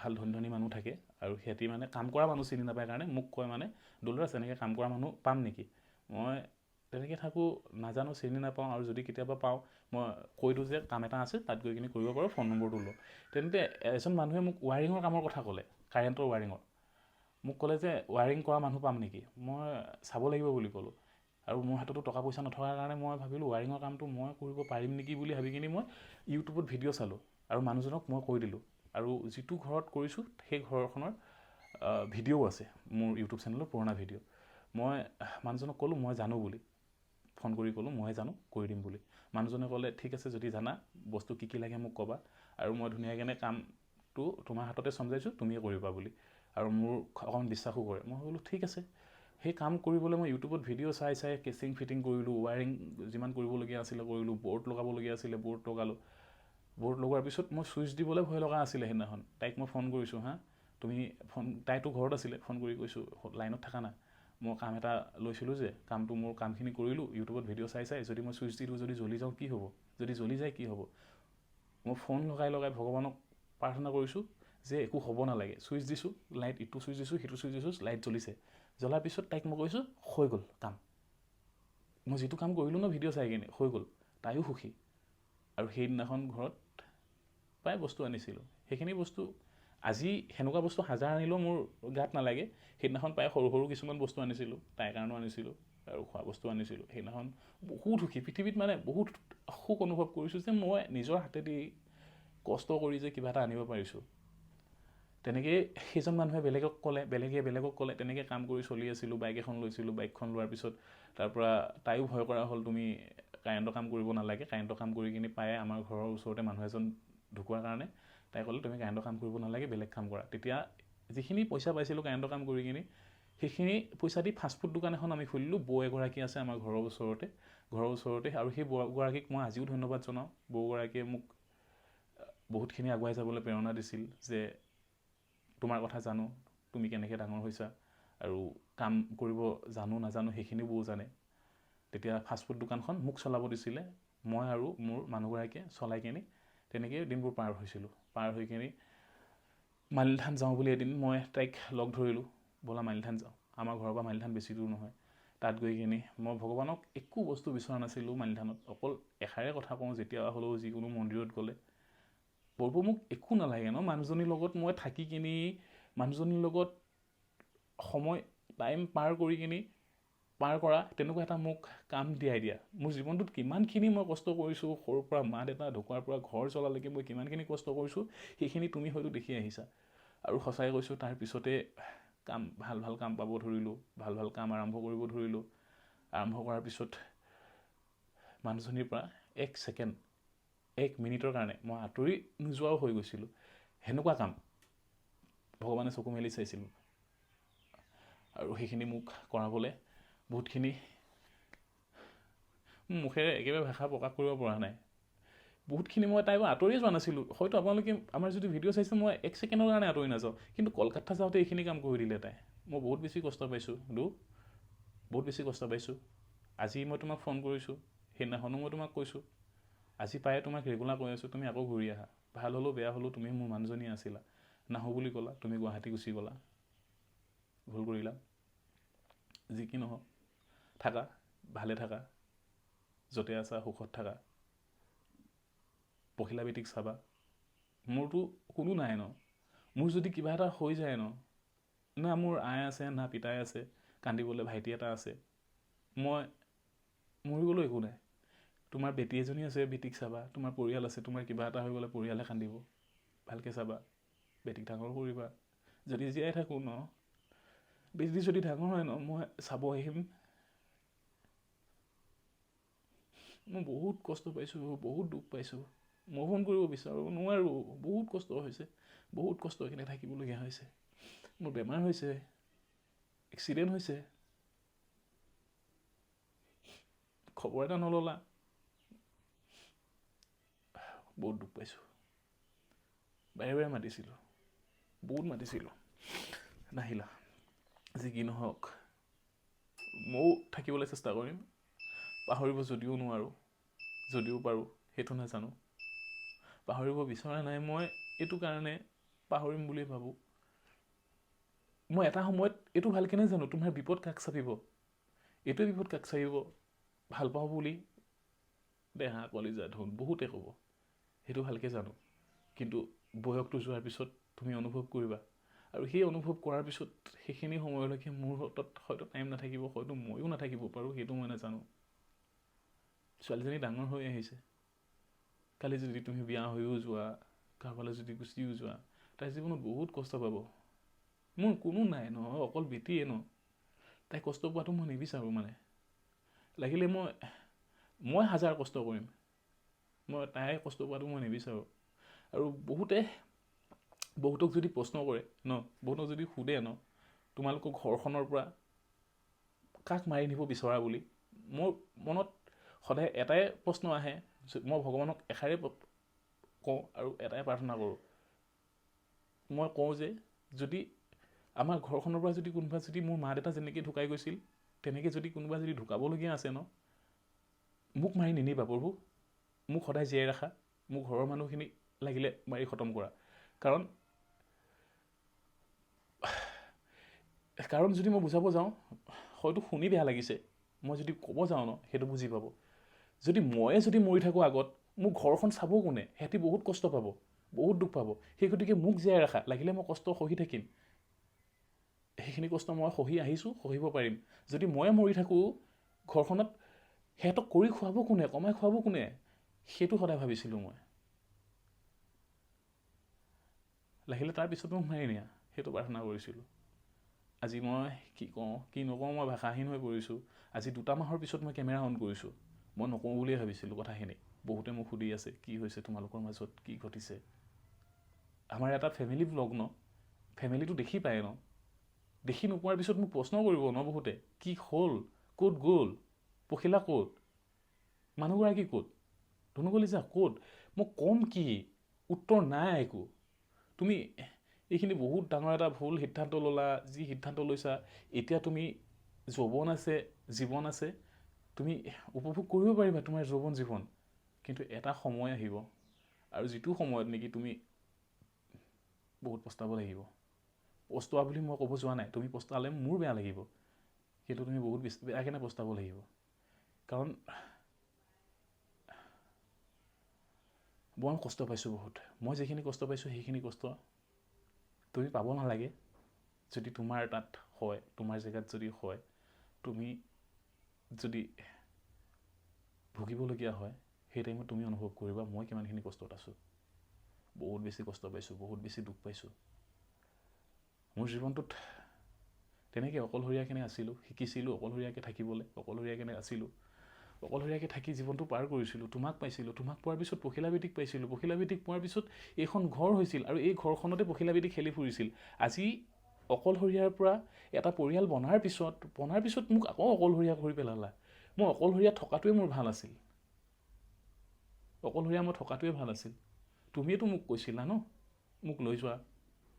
ভাল ধনী ধনী মানুহ থাকে আৰু সিহঁতি মানে কাম কৰা মানুহ চিনি নাপায় কাৰণে মোক কয় মানে দুলৰাজ এনেকৈ কাম কৰা মানুহ পাম নেকি। মই তেনেকৈ থাকোঁ, নাজানো, চিনি নাপাওঁ, আৰু যদি কেতিয়াবা পাওঁ মই কৈ দিওঁ যে কাম এটা আছে তাত গৈ কিনি কৰিব পাৰোঁ, ফোন নম্বৰটো লওঁ। তেনেতে এজন মানুহে মোক ৱায়াৰিঙৰ কামৰ কথা ক'লে, কাৰেণ্টৰ ৱায়াৰিঙৰ। মোক ক'লে যে ৱায়াৰিং কৰা মানুহ পাম নেকি। মই চাব লাগিব বুলি ক'লোঁ, আৰু মোৰ হাততো টকা পইচা নথকাৰ কাৰণে মই ভাবিলোঁ ৱায়াৰিঙৰ কামটো মই কৰিব পাৰিম নেকি বুলি ভাবি কিনি মই ইউটিউবত ভিডিঅ' চালোঁ আৰু মানুহজনক মই কৈ দিলোঁ। আৰু যিটো ঘৰত কৰিছোঁ সেই ঘৰখনৰ ভিডিঅ'ও আছে মোৰ ইউটিউব চেনেলৰ, পুৰণা ভিডিঅ'। মই মানুহজনক ক'লোঁ মই জানো বুলি, ফোন কৰি ক'লোঁ মই জানো, কৰি দিম বুলি। মানুহজনে ক'লে ঠিক আছে, যদি জানা বস্তু কি কি লাগে মোক ক'বা, আৰু মই ধুনীয়াকৈ কামটো তোমাৰ হাততে চমজাইছোঁ, তুমিয়ে কৰিবা বুলি। আৰু মোৰ অকণমান বিশ্বাসো কৰে। মই বোলো ঠিক আছে। সেই কাম কৰিবলৈ মই ইউটিউবত ভিডিঅ' চাই চাই কেচিং ফিটিং কৰিলোঁ, ৱায়াৰিং যিমান কৰিবলগীয়া আছিলে কৰিলোঁ, বৰ্ড লগাবলগীয়া আছিলে বৰ্ড লগালোঁ। বৰ্ড লগোৱাৰ পিছত মই চুইচ দিবলৈ ভয় লগা আছিলে সেইদিনাখন। তাইক মই ফোন কৰিছোঁ, তুমি তাইতো ঘৰত আছিলে, ফোন কৰি কৈছোঁ লাইনত থাকা না, মই কাম এটা লৈছিলোঁ যে মোৰ কামখিনি কৰিলোঁ ইউটিউবত ভিডিঅ' চাই চাই, যদি মই চুইচ দি দিওঁ, যদি জ্বলি যাওঁ কি হ'ব, যদি জ্বলি যায় কি হ'ব। মই ফোন লগাই লগাই ভগৱানক প্ৰাৰ্থনা কৰিছোঁ যে একো হ'ব নালাগে। চুইচ দিছোঁ, লাইট ইটো চুইচ দিছোঁ, সিটো চুইচ দিছোঁ, লাইট জ্বলিছে। জ্বলাৰ পিছত তাইক মই কৈছোঁ হৈ গ'ল কাম, মই যিটো কাম কৰিলোঁ ন ভিডিঅ' চাই কিনে, হৈ গ'ল। তাইও সুখী। আৰু সেইদিনাখন ঘৰত প্ৰায় বস্তু আনিছিলোঁ। সেইখিনি বস্তু আজি সেনেকুৱা বস্তু হাজাৰ আনিলেও মোৰ গাত নালাগে। সেইদিনাখন প্ৰায় সৰু সৰু কিছুমান বস্তু আনিছিলোঁ, তাইৰ কাৰণেও আনিছিলোঁ আৰু খোৱা বস্তু আনিছিলোঁ। সেইদিনাখন বহুত সুখী, পৃথিৱীত মানে বহুত সুখ অনুভৱ কৰিছোঁ যে মই নিজৰ হাতেদি কষ্ট কৰি যে কিবা এটা আনিব পাৰিছোঁ। তেনেকেই সেইজন মানুহে বেলেগক ক'লে, তেনেকৈ কাম কৰি চলি আছিলোঁ। বাইক এখন লৈছিলোঁ, বাইকখন লোৱাৰ পিছত তাৰপৰা তাইও ভয় কৰা হ'ল, তুমি কাৰেণ্টৰ কাম কৰিব নালাগে, কাৰেণ্টৰ কাম কৰি কিনি পায়ে আমাৰ ঘৰৰ ওচৰতে মানুহ এজন ঢুকোৱাৰ কাৰণে তাই ক'লে তুমি কাৰেণ্টৰ কাম কৰিব নালাগে, বেলেগ কাম কৰা। তেতিয়া যিখিনি পইচা পাইছিলোঁ কাৰেণ্টৰ কাম কৰি কিনি, সেইখিনি পইচা দি ফাষ্টফুড দোকান এখন আমি খুলিলোঁ। বৌ এগৰাকী আছে আমাৰ ঘৰৰ ওচৰতে, আৰু সেই বৌগৰাকীক মই আজিও ধন্যবাদ জনাওঁ। বৌগৰাকীয়ে মোক বহুতখিনি আগুৱাই যাবলৈ প্ৰেৰণা দিছিল যে তোমাৰ কথা জানো, তুমি কেনেকৈ ডাঙৰ হৈছা, আৰু কাম কৰিব জানো নাজানো সেইখিনিও বৌ জানে। তেতিয়া ফাষ্টফুড দোকানখন মোক চলাব দিছিলে, মই আৰু মোৰ মানুহগৰাকীয়ে চলাই কিনি তেনেকৈ দিনবোৰ পাৰ হৈছিলোঁ। পাৰ হৈ কিনি মালিনী থান যাওঁ বুলি এদিন মই তাইক লগ ধৰিলোঁ, ব'লা মালিনী থান যাওঁ। আমাৰ ঘৰৰ পৰা মালিনী থান বেছি দূৰ নহয়। তাত গৈ কিনি মই ভগৱানক একো বস্তু বিচৰা নাছিলোঁ মালিনী থানত, অকল এষাৰে কথা কওঁ যেতিয়া হ'লেও যিকোনো মন্দিৰত গ'লে, প্ৰভু মোক একো নালাগে ন, মানুহজনীৰ লগত মই থাকি কিনি মানুহজনীৰ লগত সময় টাইম পাৰ কৰা তেনেকুৱা এটা মোক কাম দিয়াই দিয়া। মোৰ জীৱনটোত কিমানখিনি মই কষ্ট কৰিছোঁ, সৰুৰ পৰা মা দেউতা ঢুকোৱাৰ পৰা ঘৰ চলালৈকে মই কিমানখিনি কষ্ট কৰিছোঁ, সেইখিনি তুমি হয়তো দেখি আহিছা। আৰু সঁচাই কৈছোঁ, তাৰ পিছতে ভাল ভাল কাম পাব ধৰিলোঁ, ভাল ভাল কাম আৰম্ভ কৰিব ধৰিলোঁ। আৰম্ভ কৰাৰ পিছত মানুহজনীৰ পৰা এক মিনিটৰ কাৰণে মই আঁতৰি নোযোৱাও হৈ গৈছিলোঁ। সেনেকুৱা কাম ভগৱানে চকু মেলি চাইছিল। আৰু সেইখিনি মোক কৰাবলৈ বহুতখিনি মুখেৰে একেবাৰে ভাষা প্ৰকাশ কৰিব পৰা নাই। বহুতখিনি মই তাইৰ পৰা আঁতৰিয়ে যোৱা নাছিলোঁ। হয়তো আপোনালোকে আমাৰ যদি ভিডিঅ' চাইছে, মই 1 ছেকেণ্ডৰ কাৰণে আঁতৰি নাযাওঁ, কিন্তু কলকাতা যাওঁতে এইখিনি কাম কৰি দিলে তাই। মই বহুত বেছি কষ্ট পাইছোঁ, বহুত বেছি কষ্ট পাইছোঁ। আজি মই তোমাক ফোন কৰিছোঁ, সেইদিনাখনো মই তোমাক কৈছোঁ, আজি পায়ে তোমাক ৰেগুলাৰ কৈ আছোঁ, তুমি আকৌ ঘূৰি আহা। ভাল হ'লেও বেয়া হ'লেও তুমি মোৰ মানুহজনী আছিলা। নাহোঁ বুলি ক'লা, তুমি গুৱাহাটী গুচি গ'লা, ভুল কৰিলা। যি কি নহওক, থাকা, ভালে থাকা, য'তে আছা সুখত থাকা, পখিলা বেটিক চাবা। মোৰতো কোনো নাই ন, মোৰ যদি কিবা এটা হৈ যায় ন, না মোৰ আই আছে, না পিতাই আছে, কান্দিবলৈ ভাইটি এটা আছে, মই মৰিবলৈ একো নাই। তোমাৰ বেটি এজনী আছে, বেটিক চাবা। তোমাৰ পৰিয়াল আছে, তোমাৰ কিবা এটা হৈ গ'লে পৰিয়ালে কান্দিব, ভালকৈ চাবা, বেটিক ডাঙৰ কৰিবা। যদি জীয়াই থাকোঁ ন, বেটি যদি ডাঙৰ হয় ন, মই চাব আহিম। মই বহুত কষ্ট পাইছোঁ, বহুত দুখ পাইছোঁ। মই ফোন কৰিব বিচাৰোঁ, নোৱাৰোঁ, বহুত কষ্ট হৈছে, বহুত কষ্ট এইখিনি থাকিবলগীয়া হৈছে। মোৰ বেমাৰ হৈছে, এক্সিডেণ্ট হৈছে, খবৰ এটা নল'লা, বহুত দুখ পাইছোঁ। বাৰে বাৰে মাতিছিলোঁ, বহুত মাতিছিলোঁ, নাহিলা। যি কি নহওক ময়ো থাকিবলৈ চেষ্টা কৰিম, পাহৰিব যদিও নোৱাৰোঁ, যদিও পাৰোঁ সেইটো নাজানো। পাহৰিব বিচৰা নাই মই এইটো কাৰণে পাহৰিম বুলি ভাবোঁ। মই এটা সময়ত এইটো ভালকেনে জানো তোমাৰ বিপদ কাষ চাপিব, এইটোৱে বিপদ কাষ চাপিব ভাল পাওঁ বুলি দেহা কলিজা ধন বহুতে ক'ব, সেইটো ভালকৈ জানো। কিন্তু বয়সটো যোৱাৰ পিছত তুমি অনুভৱ কৰিবা, আৰু সেই অনুভৱ কৰাৰ পিছত সেইখিনি সময়লৈকে মোৰ হাতত হয়তো টাইম নাথাকিব, হয়তো ময়ো নাথাকিব পাৰোঁ, সেইটো মই নাজানো। ছোৱালীজনী ডাঙৰ হৈ আহিছে, কালি যদি তুমি বিয়া হৈও যোৱা, কাৰোবালৈ যদি গুচিও যোৱা, তাই জীৱনত বহুত কষ্ট পাব। মোৰ কোনো নাই ন, অকল বেটিয়ে ন, তাই কষ্ট পোৱাটো মই নিবিচাৰোঁ। মানে লাগিলে মই 1000 কষ্ট কৰিম, মই তাই কষ্ট পোৱাটো মই নিবিচাৰোঁ। আৰু বহুতক যদি প্ৰশ্ন কৰে ন, বহুতক যদি সোধে ন, তোমালোকৰ ঘৰখনৰ পৰা কাক মাৰি নিব বিচৰা বুলি, মোৰ মনত সদায় এটাই প্ৰশ্ন আহে। মই ভগৱানক এষাৰেই কওঁ আৰু এটাই প্ৰাৰ্থনা কৰোঁ। মই কওঁ যে যদি আমাৰ ঘৰখনৰ পৰা যদি কোনোবা যদি মোৰ মা দেউতা যেনেকৈ ঢুকাই গৈছিল, তেনেকৈ যদি কোনোবা যদি ঢুকাবলগীয়া আছে ন, মোক মাৰি নিনিবা প্ৰভু, মোক সদায় জীয়াই ৰাখা, মোৰ ঘৰৰ মানুহখিনি লাগিলে মাৰি খতম কৰা। কাৰণ যদি মই বুজাব যাওঁ, হয়তো শুনি বেয়া লাগিছে, মই যদি ক'ব যাওঁ ন সেইটো বুজি পাব। যদি মৰি থাকোঁ আগত, মোৰ ঘৰখন চাব কোনে? সিহঁতি বহুত কষ্ট পাব, বহুত দুখ পাব। সেই গতিকে মোক জীয়াই ৰাখা, লাগিলে মই কষ্ট সহি থাকিম, সেইখিনি কষ্ট মই সহি আহিছোঁ, সহিব পাৰিম। যদি মৰি থাকোঁ ঘৰখনত, সিহঁতক কৰি খুৱাব কোনে, কমাই খুৱাব কোনে? সেইটো সদায় ভাবিছিলোঁ মই। লাগিলে তাৰপিছত মোক মাৰি নিয়া, সেইটো প্ৰাৰ্থনা কৰিছিলোঁ। আজি মই কি কওঁ কি নকওঁ মই ভাষাহীন হৈ পৰিছোঁ। আজি 2 মাহৰ পিছত মই কেমেৰা অন কৰিছোঁ। মই নকওঁ বুলিয়ে ভাবিছিলোঁ কথাখিনি। বহুতে মোক সুধি আছে কি হৈছে তোমালোকৰ মাজত, কি ঘটিছে। আমাৰ এটা ফেমিলি ব্লগ ন, ফেমিলিটো দেখি পায় ন, দেখি নোপোৱাৰ পিছত মোক প্ৰশ্ন কৰিব ন বহুতে, কি হ'ল, ক'ত গ'ল, পখিলা ক'ত, মানুহগৰাকী ক'ত, ধনু কলিজা ক'ত? মই ক'ম কি? উত্তৰ নাই একো। তুমি এইখিনি বহুত ডাঙৰ এটা ভুল সিদ্ধান্ত ল'লা। যি সিদ্ধান্ত লৈছা, এতিয়া তুমি যৌৱন আছে, জীৱন আছে, তুমি উপভোগ কৰিব পাৰিবা তোমাৰ যৌৱন জীৱন। কিন্তু এটা সময় আহিব, আৰু যিটো সময়ত নেকি তুমি বহুত পস্তাব লাগিব। পস্তোৱা বুলি মই ক'ব যোৱা নাই, তুমি পস্তালে মোৰ বেয়া লাগিব, কিন্তু তুমি বহুত বেয়াকেনে পস্তাব লাগিব। কাৰণ মই কষ্ট পাইছোঁ বহুত। মই যিখিনি কষ্ট পাইছোঁ সেইখিনি কষ্ট তুমি পাব নালাগে। যদি তোমাৰ তাত হয়, তোমাৰ জেগাত যদি হয়, তুমি যদি ভুগিবলগীয়া হয়, সেই টাইমত তুমি অনুভৱ কৰিবা মই কিমানখিনি কষ্টত আছোঁ। বহুত বেছি কষ্ট পাইছোঁ, বহুত বেছি দুখ পাইছোঁ। মোৰ জীৱনটোত তেনেকৈ অকলশৰীয়াকেনে আছিলোঁ, শিকিছিলোঁ অকলশৰীয়াকৈ থাকিবলৈ, অকলশৰীয়াকেনে আছিলোঁ, অকলশৰীয়াকৈ থাকি জীৱনটো পাৰ কৰিছিলোঁ। তোমাক পাইছিলোঁ, তোমাক পোৱাৰ পিছত পখিলা বেটিক পাইছিলোঁ, পখিলা বেটিক পোৱাৰ পিছত এইখন ঘৰ হৈছিল, আৰু এই ঘৰখনতে পখিলা বেটি খেলি ফুৰিছিল। আজি অকলশৰীয়াৰ পৰা এটা পৰিয়াল বনাৰ পিছত মোক আকৌ অকলশৰীয়া কৰি পেলালা। মই অকলশৰীয়া থকাটোৱে মোৰ ভাল আছিল, অকলশৰীয়া মই থকাটোৱে ভাল আছিল। তুমিয়েতো মোক কৈছিলা ন মোক লৈ যোৱা,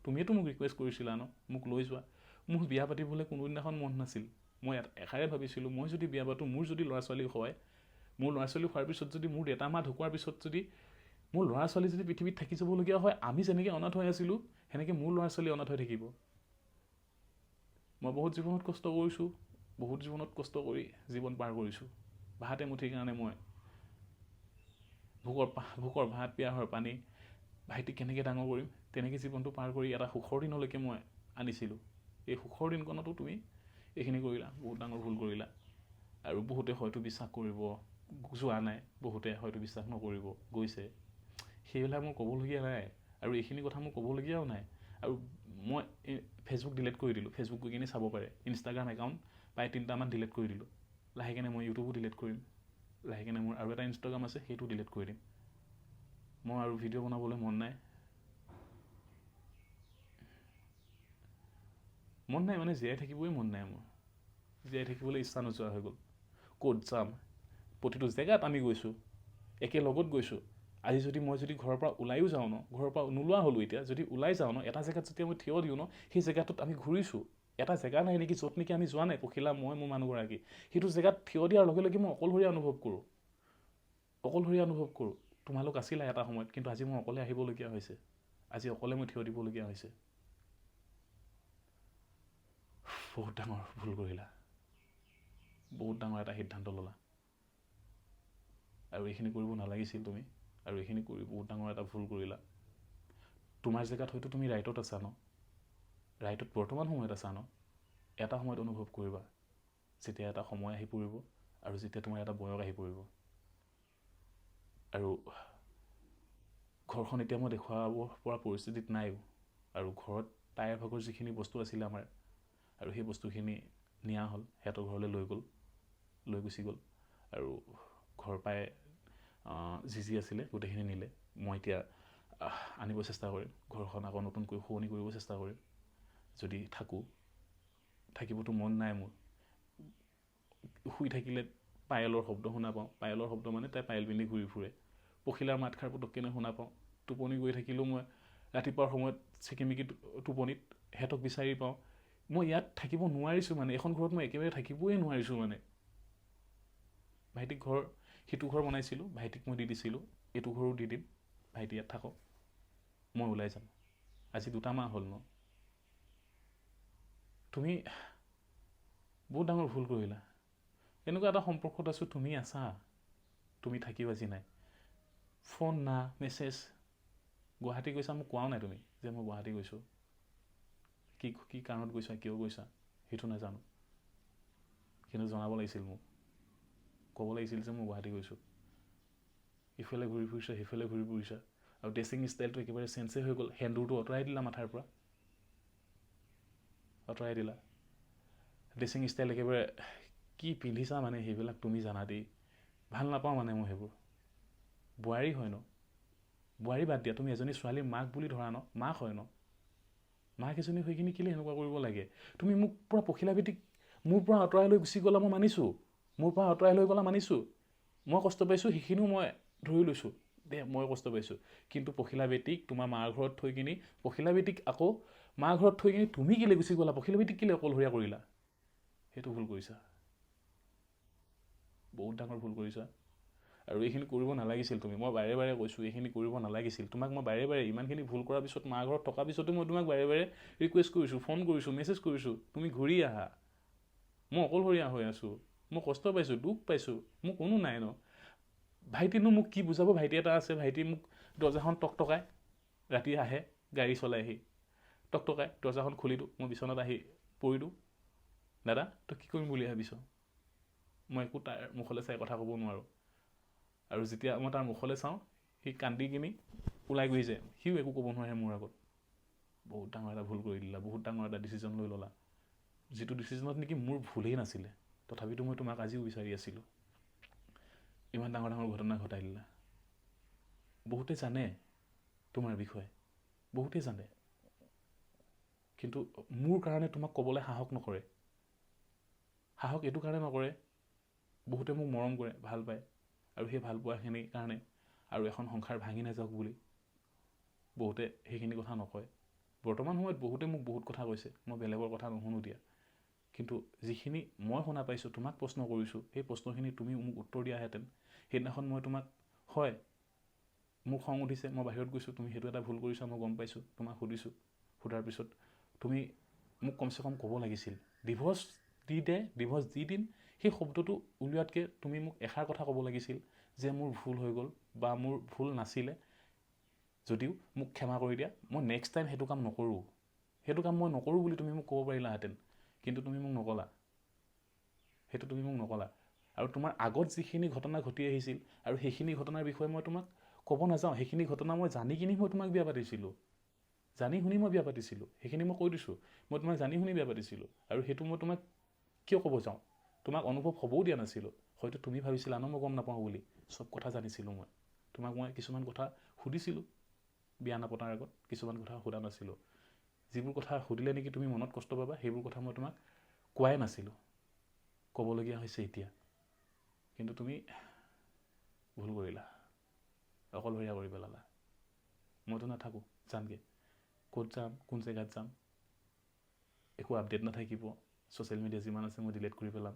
তুমিয়েতো মোক ৰিকুৱেষ্ট কৰিছিলা ন মোক লৈ যোৱা। মোৰ বিয়া পাতিবলৈ কোনোদিনাখন মন নাছিল। মই এষাৰে ভাবিছিলোঁ, মই যদি বিয়া পাতোঁ, মোৰ যদি ল'ৰা ছোৱালী হয়, মোৰ ল'ৰা ছোৱালী হোৱাৰ পিছত যদি মোৰ দেউতা মা ঢুকোৱাৰ পিছত যদি মোৰ ল'ৰা ছোৱালী যদি পৃথিৱীত থাকি যাবলগীয়া হয়, আমি যেনেকৈ অনাথ হৈ আছিলোঁ সেনেকৈ মোৰ ল'ৰা ছোৱালী অনাথ হৈ থাকিব। মই বহুত জীৱনত কষ্ট কৰিছোঁ, বহুত জীৱনত কষ্ট কৰি জীৱন পাৰ কৰিছোঁ। ভাত এমুঠিৰ কাৰণে মই ভোকৰ ভাত, পিয়াহৰ পানী, ভাইটিক কেনেকৈ ডাঙৰ কৰিম, তেনেকৈ জীৱনটো পাৰ কৰি এটা সুখৰ দিনলৈকে মই আনিছিলোঁ। এই সুখৰ দিনকণতো তুমি এইখিনি কৰিলা, বহুত ডাঙৰ ভুল কৰিলা। আৰু বহুতে হয়তো বিশ্বাস কৰিব যোৱা নাই, বহুতে হয়তো বিশ্বাস নকৰিব গৈছে। সেইবিলাক মোৰ ক'বলগীয়া নাই, আৰু এইখিনি কথা মোৰ ক'বলগীয়াও নাই। আৰু মই ফেচবুক ডিলিট কৰি দিলোঁ, ফেচবুক গৈ কিনে চাব পাৰে। ইনষ্টাগ্ৰাম একাউণ্ট প্ৰায় 3টামান ডিলিট কৰি দিলোঁ। লাহেকেনে মই ইউটিউবো ডিলিট কৰিম, লাহেকেনে মোৰ আৰু এটা ইনষ্টাগ্ৰাম আছে সেইটো ডিলিট কৰি দিম। মই আৰু ভিডিঅ' বনাবলৈ মন নাই মানে জীয়াই থাকিবই মন নাই মোৰ। জীয়াই থাকিবলৈ ইচ্ছা নোযোৱা হৈ গ'ল। ক'ত যাম, প্ৰতিটো জেগাত আমি গৈছোঁ, একে লগত গৈছোঁ, আজি যদি মই যদি ঘৰৰ পৰা ওলাইও যাওঁ ন, ঘৰৰ পৰা নোলোৱা হ'লোঁ এতিয়া, যদি ওলাই যাওঁ ন, এটা জেগাত যেতিয়া মই থিয় দিওঁ ন, সেই জেগাটোত আমি ঘূৰিছোঁ। এটা জেগা নাই নেকি য'ত নেকি আমি যোৱা নাই, পখিলা মই মোৰ মানুহগৰাকী, সেইটো জেগাত থিয় দিয়াৰ লগে লগে মই অকলশৰীয়া অনুভৱ কৰোঁ, অকলশৰীয়া অনুভৱ কৰোঁ। তোমালোক আছিলা এটা সময়ত, কিন্তু আজি মই অকলে আহিবলগীয়া হৈছে, আজি অকলে মই থিয় দিবলগীয়া হৈছে। বহুত ডাঙৰ ভুল কৰিলা, বহুত ডাঙৰ এটা সিদ্ধান্ত ল'লা, আৰু এইখিনি কৰিব নালাগিছিল তুমি, আৰু এইখিনি কৰি বহুত ডাঙৰ এটা ভুল কৰিলা। তোমাৰ জেগাত হয়তো তুমি ৰাইটত আছা ন, ৰাইটত বৰ্তমান সময়ত আছা ন, এটা সময়ত অনুভৱ কৰিবা যেতিয়া এটা সময় আহি পৰিব, আৰু যেতিয়া তোমাৰ এটা বয়স আহি পৰিব। আৰু ঘৰখন এতিয়া মই দেখুৱাব পৰা পৰিস্থিতিত নাইও, আৰু ঘৰত তাইৰ ভাগৰ যিখিনি বস্তু আছিলে আমাৰ, আৰু সেই বস্তুখিনি নিয়া হ'ল, সিহঁতৰ ঘৰলৈ লৈ গুচি গ'ল, আৰু ঘৰ পাই যি আছিলে গোটেইখিনি নিলে। মই এতিয়া আনিব চেষ্টা কৰিম, ঘৰখন আকৌ নতুনকৈ শুৱনি কৰিব চেষ্টা কৰিম, যদি থাকিবতো মন নাই মোৰ। শুই থাকিলে পায়েলৰ শব্দ শুনা পাওঁ, পায়েলৰ শব্দ মানে তাই পায়েল পিন্ধি ঘূৰি ফুৰে, পখিলাৰ মাতষাৰ পটককেনে শুনা পাওঁ, টোপনি গৈ থাকিলেও মই ৰাতিপুৱাৰ সময়ত চিকিমিকি টোপনিত সিহঁতক বিচাৰি পাওঁ। মই ইয়াত থাকিব নোৱাৰিছোঁ, মানে এইখন ঘৰত মই একেবাৰে থাকিবই নোৱাৰিছোঁ। মানে ভাইটিক ঘৰ, সিটো ঘৰ বনাইছিলোঁ, ভাইটিক মই দি দিছিলোঁ, এইটো ঘৰো দি দিম, ভাইটি ইয়াত থাকক, মই ওলাই যাম। আজি 2 মাহ হ'ল ন। তুমি বহুত ডাঙৰ ভুল কৰিলা। এনেকুৱা এটা সম্পৰ্কত আছোঁ, তুমি আছা, তুমি থাকিও আজি নাই, ফোন না মেছেজ। গুৱাহাটী গৈছা মোক কোৱাও নাই তুমি যে মই গুৱাহাটী গৈছোঁ, কি কাৰণত গৈছা, কিয় গৈছা সেইটো নাজানো, কিন্তু জনাব লাগিছিল, মোক ক'ব লাগিছিল যে মই গুৱাহাটী গৈছোঁ। ইফালে ঘূৰি ফুৰিছা, সিফালে ঘূৰি ফুৰিছা, আৰু ড্ৰেছিং ষ্টাইলটো একেবাৰে চেঞ্চেই হৈ গ'ল। সেন্দুৰটো আঁতৰাই দিলা মাথাৰ পৰা, আঁতৰাই দিলা। ড্ৰেছিং ষ্টাইল একেবাৰে কি পিন্ধিছা মানে সেইবিলাক তুমি জানা দেই, ভাল নাপাওঁ মানে মই সেইবোৰ। বোৱাৰী হয় ন, বোৱাৰী বাদ দিয়া, তুমি এজনী ছোৱালীৰ মাক বুলি ধৰা ন, মাক হয় ন, মাক এজনী হৈ কিনি কেলৈ এনেকুৱা কৰিব লাগে? তুমি মোক পূৰা পখিলাভিত্তিক মোৰ পৰা আঁতৰাই লৈ গুচি গ'লা, মই মানিছোঁ, মোৰ পৰা আঁতৰাই লৈ গ'লা মানিছোঁ, মই কষ্ট পাইছোঁ, সেইখিনিও মই ধৰি লৈছোঁ দে, মই কষ্ট পাইছোঁ। কিন্তু পখিলাভিত্তিক তোমাৰ মাৰ ঘৰত থৈ কিনি, পখিলাভিত্তিক আকৌ মাৰ ঘৰত থৈ কিনি তুমি কেলৈ গুচি গ'লা, পখিলাভিত্তিক কেলৈ অকলশৰীয়া কৰিলা? সেইটো ভুল কৰিছা, বহুত ডাঙৰ ভুল কৰিছা। আৰু এইখিনি কৰিব নালাগিছিল তুমি, মই বাৰে বাৰে কৈছোঁ, এইখিনি কৰিব নালাগিছিল তোমাক। মই বাৰে বাৰে ইমানখিনি ভুল কৰাৰ পিছত, মাৰ ঘৰত থকাৰ পিছতো মই তোমাক বাৰে বাৰে ৰিকুৱেষ্ট কৰিছোঁ, ফোন কৰিছোঁ, মেছেজ কৰিছোঁ, তুমি ঘূৰি আহা। মই অকলশৰীয়া হৈ আছোঁ, মই কষ্ট পাইছোঁ, দুখ পাইছোঁ, মোৰ কোনো নাই ন। ভাইটিনো মোক কি বুজাব? ভাইটি এটা আছে, ভাইটি মোক দৰ্জাখন টকটকাই, ৰাতি আহে গাড়ী চলাই আহি টকটকাই দৰ্জাখন খুলি দিওঁ, মই বিচনাত আহি পৰিলোঁ, দাদা তই কি কৰিম বুলি ভাবিছ? মই একো তাৰ মুখলৈ চাই কথা ক'ব নোৱাৰোঁ। আৰু যেতিয়া মই তাৰ মুখলৈ চাওঁ, সি কান্দি কিনি ওলাই গৈ যায়, সিও একো ক'ব নোৱাৰে মোৰ আগত। বহুত ডাঙৰ এটা ভুল কৰি দিলা, বহুত ডাঙৰ এটা ডিচিজন লৈ ল'লা, যিটো ডিচিজনত নেকি মোৰ ভুলেই নাছিলে, তথাপিতো মই তোমাক আজিও বিচাৰি আছিলোঁ। ইমান ডাঙৰ ডাঙৰ ঘটনা ঘটাই দিলা। বহুতে জানে তোমাৰ বিষয়ে, বহুতে জানে, কিন্তু মোৰ কাৰণে তোমাক ক'বলৈ সাহস নকৰে। সাহস এইটো কাৰণে নকৰে, বহুতে মোক মৰম কৰে, ভাল পায়, আৰু সেই ভাল পোৱাখিনিৰ কাৰণে আৰু এখন সংসাৰ ভাঙি নাযাওক বুলি বহুতে সেইখিনি কথা নকয়। বৰ্তমান সময়ত বহুতে মোক বহুত কথা কৈছে, মই বেলেগৰ কথা নুশুনো দিয়া, কিন্তু যিখিনি মই শুনা পাইছোঁ, তোমাক প্ৰশ্ন কৰিছোঁ, সেই প্ৰশ্নখিনি তুমি মোক উত্তৰ দিয়াহেঁতেন, সেইদিনাখন মই তোমাক, হয় মোক খং উঠিছে, মই বাহিৰত গৈছোঁ, তুমি সেইটো এটা ভুল কৰিছা, মই গম পাইছোঁ, তোমাক সুধিছোঁ, সোধাৰ পিছত তুমি মোক কমচে কম ক'ব লাগিছিল, ডিভৰ্চ দি দিম, সেই শব্দটো উলিওৱাতকৈ তুমি মোক এষাৰ কথা ক'ব লাগিছিল যে মোৰ ভুল হৈ গ'ল, বা মোৰ ভুল নাছিলে যদিও মোক ক্ষমা কৰি দিয়া, মই নেক্সট টাইম সেইটো কাম নকৰোঁ, সেইটো কাম মই নকৰোঁ বুলি তুমি মোক ক'ব পাৰিলাহেঁতেন, কিন্তু তুমি মোক নক'লা, সেইটো তুমি মোক নক'লা। আৰু তোমাৰ আগত যিখিনি ঘটনা ঘটি আহিছিল, আৰু সেইখিনি ঘটনাৰ বিষয়ে মই তোমাক ক'ব নাযাওঁ, সেইখিনি ঘটনা মই জানি কিনি মই তোমাক বিয়া পাতিছিলোঁ, জানি শুনি মই বিয়া পাতিছিলোঁ, সেইখিনি মই কৈ দিছোঁ, মই তোমাক জানি শুনি বিয়া পাতিছিলোঁ, আৰু সেইটো মই তোমাক কিয় ক'ব যাওঁ, তোমাক অনুভৱ হ'বও দিয়া নাছিলোঁ। হয়তো তুমি ভাবিছিলা ন মই গম নাপাওঁ বুলি, চব কথা জানিছিলোঁ মই। তোমাক মই কিছুমান কথা সুধিছিলোঁ বিয়া নাপতাৰ আগত, কিছুমান কথা সোধা নাছিলোঁ, যিবোৰ কথা সুধিলে নেকি তুমি মনত কষ্ট পাবা, সেইবোৰ কথা মই তোমাক কোৱাই নাছিলোঁ, ক'বলগীয়া হৈছে এতিয়া। কিন্তু তুমি ভুল কৰিলা। অকলশৰীয়া কৰি পেলালা। মইতো নাথাকোঁ, যামগৈ। ক'ত যাম, কোন জেগাত যাম, একো আপডেট নাথাকিব। ছ'চিয়েল মিডিয়া যিমান আছে মই ডিলিট কৰি পেলাম।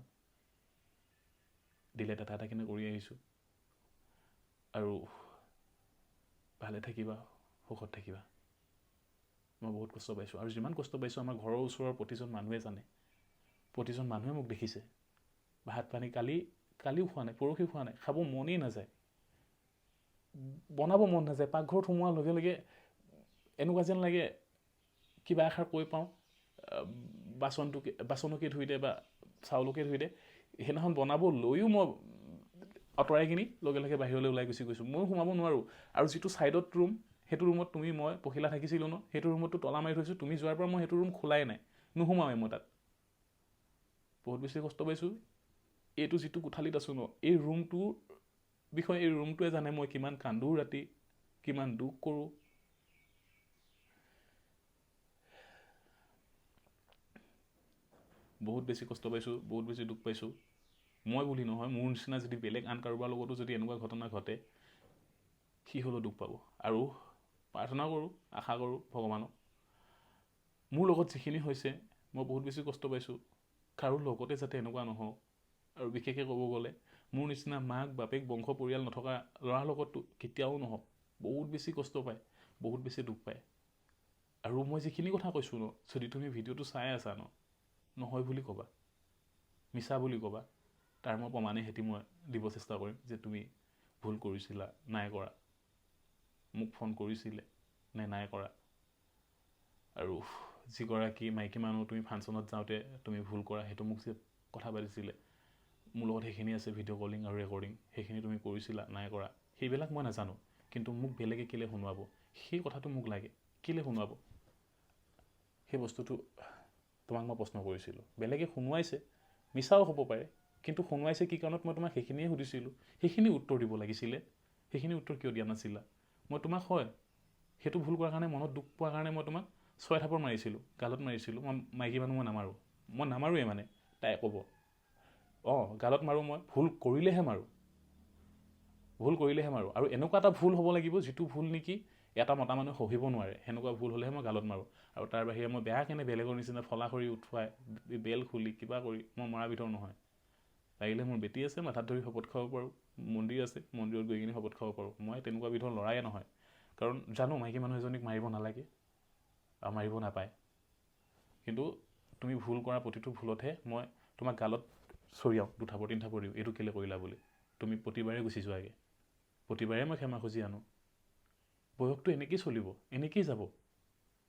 ডিলিট এটা কিনে কৰি আহিছোঁ। আৰু ভালে থাকিবা, সুখত থাকিবা। মই বহুত কষ্ট পাইছোঁ, আৰু যিমান কষ্ট পাইছোঁ আমাৰ ঘৰৰ ওচৰৰ প্ৰতিজন মানুহে জানে। প্ৰতিজন মানুহে মোক দেখিছে। ভাত পানী কালিও খোৱা নাই, পৰহি খোৱা নাই, খাব মনেই নাযায়, বনাব মন নাযায়। পাকঘৰত সোমোৱাৰ লগে লগে এনেকুৱা যেন লাগে কিবা এষাৰ কৈ পাওঁ, বাচনকে ধুই দে বা চাউলকে ধুই দে। সেইদিনাখন বনাব লৈও মই আঁতৰাই কিনি লগে লগে বাহিৰলৈ ওলাই গুচি গৈছোঁ। ময়ো সোমাব নোৱাৰোঁ। আৰু যিটো ছাইডত ৰুম, সেইটো ৰুমত মই পখিলা থাকিছিলোঁ ন, সেইটো ৰুমতো তলা মাৰি থৈছোঁ। তুমি যোৱাৰ পৰা মই সেইটো ৰুম খোলাই নাই, নোসোমাওঁৱেই মই তাত। বহুত বেছি কষ্ট পাইছোঁ। এইটো যিটো কোঠালিত আছোঁ ন, এই ৰুমটোৰ বিষয়ে এই ৰুমটোৱে জানে মই কিমান কান্দোঁ ৰাতি, কিমান দুখ কৰোঁ। বহুত বেছি কষ্ট পাইছোঁ, বহুত বেছি দুখ পাইছোঁ। মই বুলি নহয়, মোৰ নিচিনা যদি বেলেগ আন কাৰোবাৰ লগতো যদি এনেকুৱা ঘটনা ঘটে, সি হ'লেও দুখ পাব। আৰু প্ৰাৰ্থনা কৰোঁ, আশা কৰোঁ ভগৱানক, মোৰ লগত যিখিনি হৈছে মই বহুত বেছি কষ্ট পাইছোঁ, কাৰো লগতে যাতে এনেকুৱা নহওক। আৰু বিশেষকৈ ক'ব গ'লে মোৰ নিচিনা মাক বাপেক বংশ পৰিয়াল নথকা ল'ৰাৰ লগতো কেতিয়াও নহওক। বহুত বেছি কষ্ট পায়, বহুত বেছি দুখ পায়। আৰু মই যিখিনি কথা কৈছোঁ ন, যদি তুমি ভিডিঅ'টো চাই আছা ন, নহয় বুলি ক'বা, মিছা বুলি ক'বা, তাৰ মই প্ৰমাণেই সেতি মই দিব চেষ্টা কৰিম যে তুমি ভুল কৰিছিলা, নাই কৰা। মোক ফোন কৰিছিলে নে নাই কৰা। আৰু যিগৰাকী মাইকী মানুহ তুমি ফাংচনত যাওঁতে তুমি ভুল কৰা, সেইটো মোক যে কথা পাতিছিলে, মোৰ লগত সেইখিনি আছে ভিডিঅ' কলিং আৰু ৰেকৰ্ডিং, সেইখিনি তুমি কৰিছিলা নাই কৰা। সেইবিলাক মই নাজানো, কিন্তু মোক বেলেগে কেলৈ শুনোৱাব, সেই কথাটো মোক লাগে। কেলৈ শুনোৱাব, সেই বস্তুটো তোমাক মই প্ৰশ্ন কৰিছিলোঁ। বেলেগে শুনোৱাইছে, মিছাও হ'ব পাৰে, কিন্তু শুনোৱাইছে কি কাৰণত মই তোমাক সেইখিনিয়ে সুধিছিলোঁ। সেইখিনি উত্তৰ দিব লাগিছিলে, সেইখিনি উত্তৰ কিয় দিয়া নাছিলা। মই তোমাক সেইটো ভুল কৰাৰ কাৰণে, মনত দুখ পোৱাৰ কাৰণে মই তোমাক 6 থাপৰ মাৰিছিলোঁ, গালত মাৰিছিলোঁ। মই মাইকী মানুহ মই নামাৰোঁৱেই মানে। তাই ক'ব গালত মাৰোঁ, মই ভুল কৰিলেহে মাৰোঁ, আৰু এনেকুৱা এটা ভুল হ'ব লাগিব যিটো ভুল নেকি এটা মতা মানুহে সহিব নোৱাৰে। সেনেকুৱা ভুল হ'লেহে মই গালত মাৰোঁ। আৰু তাৰ বাহিৰে মই বেয়া কেনে বেলেগৰ নিচিনা ফলা কৰি উঠুৱাই বেল খুলি কিবা কৰি মই মৰা ভিতৰ নহয়। লাগিলে মোৰ বেটি আছে, মাথাত ধৰি শপত খাব পাৰোঁ, মন্দিৰ আছে, মন্দিৰত গৈ কিনি শপত খাব পাৰোঁ। মই তেনেকুৱা বিধৰ ল'ৰায়ে নহয়, কাৰণ জানো মাইকী মানুহ এজনীক মাৰিব নালাগে আৰু মাৰিব নাপায়। কিন্তু তুমি ভুল কৰা প্ৰতিটো ভুলতহে মই তোমাক গালত চৰিয়াওঁ, 2 থাপৰ 3 থাপৰ দিওঁ, এইটো কেলৈ কৰিলা বুলি। তুমি প্ৰতিবাৰে গুচি যোৱাগৈ, প্ৰতিবাৰে মই ক্ষমা খুজি আনো। বয়সটো এনেকেই চলিব, এনেকেই যাব,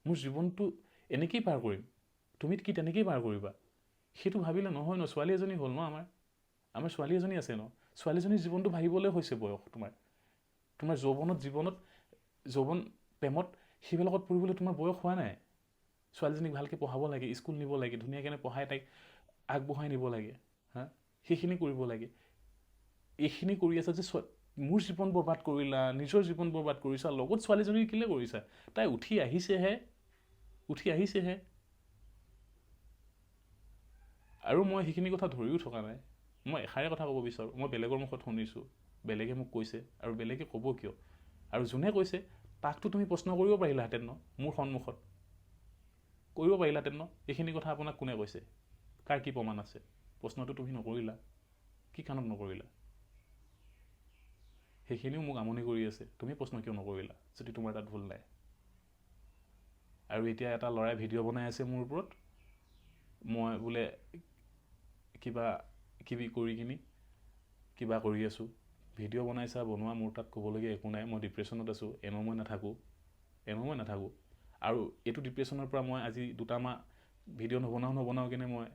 মোৰ জীৱনটো এনেকেই পাৰ কৰিম, তুমি কি তেনেকেই পাৰ কৰিবা। সেইটো ভাবিলে নহয় ন। ছোৱালী এজনী হ'ল ন, আমাৰ ছোৱালী এজনী আছে ন। ছোৱালীজনীৰ জীৱনটো ভাবিবলৈ হৈছে বয়স। তোমাৰ যৌৱন প্ৰেমত সেইবিলাকত পৰিবলৈ তোমাৰ বয়স হোৱা নাই। ছোৱালীজনীক ভালকৈ পঢ়াব লাগে, স্কুল নিব লাগে, ধুনীয়াকৈ পঢ়াই তাইক আগবঢ়াই নিব লাগে, সেইখিনি কৰিব লাগে। এইখিনি কৰি আছা যে মোৰ জীৱন বৰবাদ কৰিলা, নিজৰ জীৱন বৰবাদ কৰিছা, লগত ছোৱালীজনীৰ কেলৈ কৰিছা। তাই উঠি আহিছেহে। আৰু মই সেইখিনি কথা ধৰিও থকা নাই। মই এষাৰে কথা ক'ব বিচাৰোঁ, মই বেলেগৰ মুখত শুনিছোঁ, বেলেগে মোক কৈছে, আৰু বেলেগে ক'ব কিয়। আৰু যোনে কৈছে তাকতো তুমি প্ৰশ্ন কৰিব পাৰিলাহেঁতেন ন, মোৰ সন্মুখত কৰিব পাৰিলাহেঁতেন ন। এইখিনি কথা আপোনাক কোনে কৈছে, কাৰ কি প্ৰমাণ আছে। প্ৰশ্নটো তুমি নকৰিলা, কি কাৰণত নকৰিলা। সেইখিনিও মোক আমনি কৰি আছে। তুমি প্ৰশ্ন কিয় নকৰিলা যদি তোমাৰ তাত ভুল নাই। আৰু এতিয়া এটা ল'ৰাই ভিডিঅ' বনাই আছে মোৰ ওপৰত, মই বোলে কিবি কৰি কিনি কিবা কৰি আছোঁ। ভিডিঅ' বনাইছা, বনোৱা, মোৰ তাত ক'বলগীয়া একো নাই। মই ডিপ্ৰেশ্যনত আছোঁ, এনেও মই নাথাকোঁ। আৰু এইটো ডিপ্ৰেশ্যনৰ পৰা মই আজি 2 মাহ ভিডিঅ' নবনাওঁ কিনে মই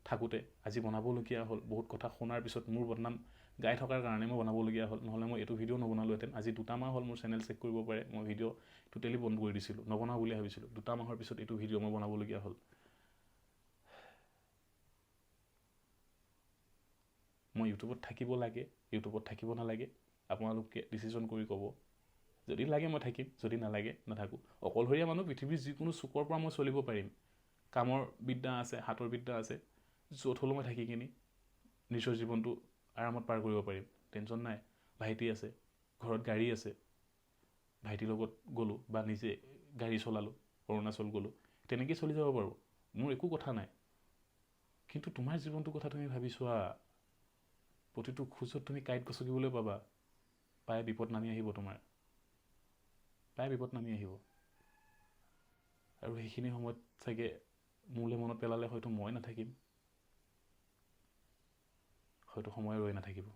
থাকোঁতে আজি বনাবলগীয়া হ'ল। বহুত কথা শুনাৰ পিছত মোৰ বদনাম গাই থকাৰ কাৰণে মই বনাবলগীয়া হ'ল, নহ'লে মই এইটো ভিডিঅ' নবনালোহেঁতেন। আজি 2 মাহ হ'ল, মোৰ চেনেল চেক কৰিব পাৰে। মই ভিডিঅ' টোটেলি বন্ধ কৰি দিছিলোঁ, নবনাওঁ বুলি ভাবিছিলোঁ। 2 মাহৰ পিছত এইটো ভিডিঅ' মই বনাবলগীয়া হ'ল। মই ইউটিউবত থাকিব লাগে, ইউটিউবত থাকিব নালাগে, আপোনালোকে ডিচিশ্যন কৰি ক'ব। যদি লাগে মই থাকিম, যদি নালাগে নাথাকোঁ। অকলশৰীয়া মানুহ, পৃথিৱীৰ যিকোনো চুকৰ পৰা মই চলিব পাৰিম। কামৰ বিদ্যা আছে, হাতৰ বিদ্যা আছে, য'ত হ'লেও মই থাকি কিনি নিজৰ জীৱনটো আৰামত পাৰ কৰিব পাৰিম। টেনশ্যন নাই। ভাইটি আছে, ঘৰত গাড়ী আছে, ভাইটিৰ লগত গ'লোঁ বা নিজে গাড়ী চলালোঁ, অৰুণাচল গ'লোঁ, তেনেকৈ চলি যাব পাৰোঁ, মোৰ একো কথা নাই। কিন্তু তোমাৰ জীৱনটোৰ কথা তুমি ভাবি চোৱা, প্ৰতিটো খোজত তুমি কাঁইট গছকিবলৈ পাবা, প্ৰায় বিপদ নামি আহিব তোমাৰ, প্ৰায় বিপদ নামি আহিব। আৰু সেইখিনি সময়ত চাগে মোলৈ মনত পেলালে হয়তো মই নাথাকিম, হয়তো সময় ৰৈ নাথাকিব।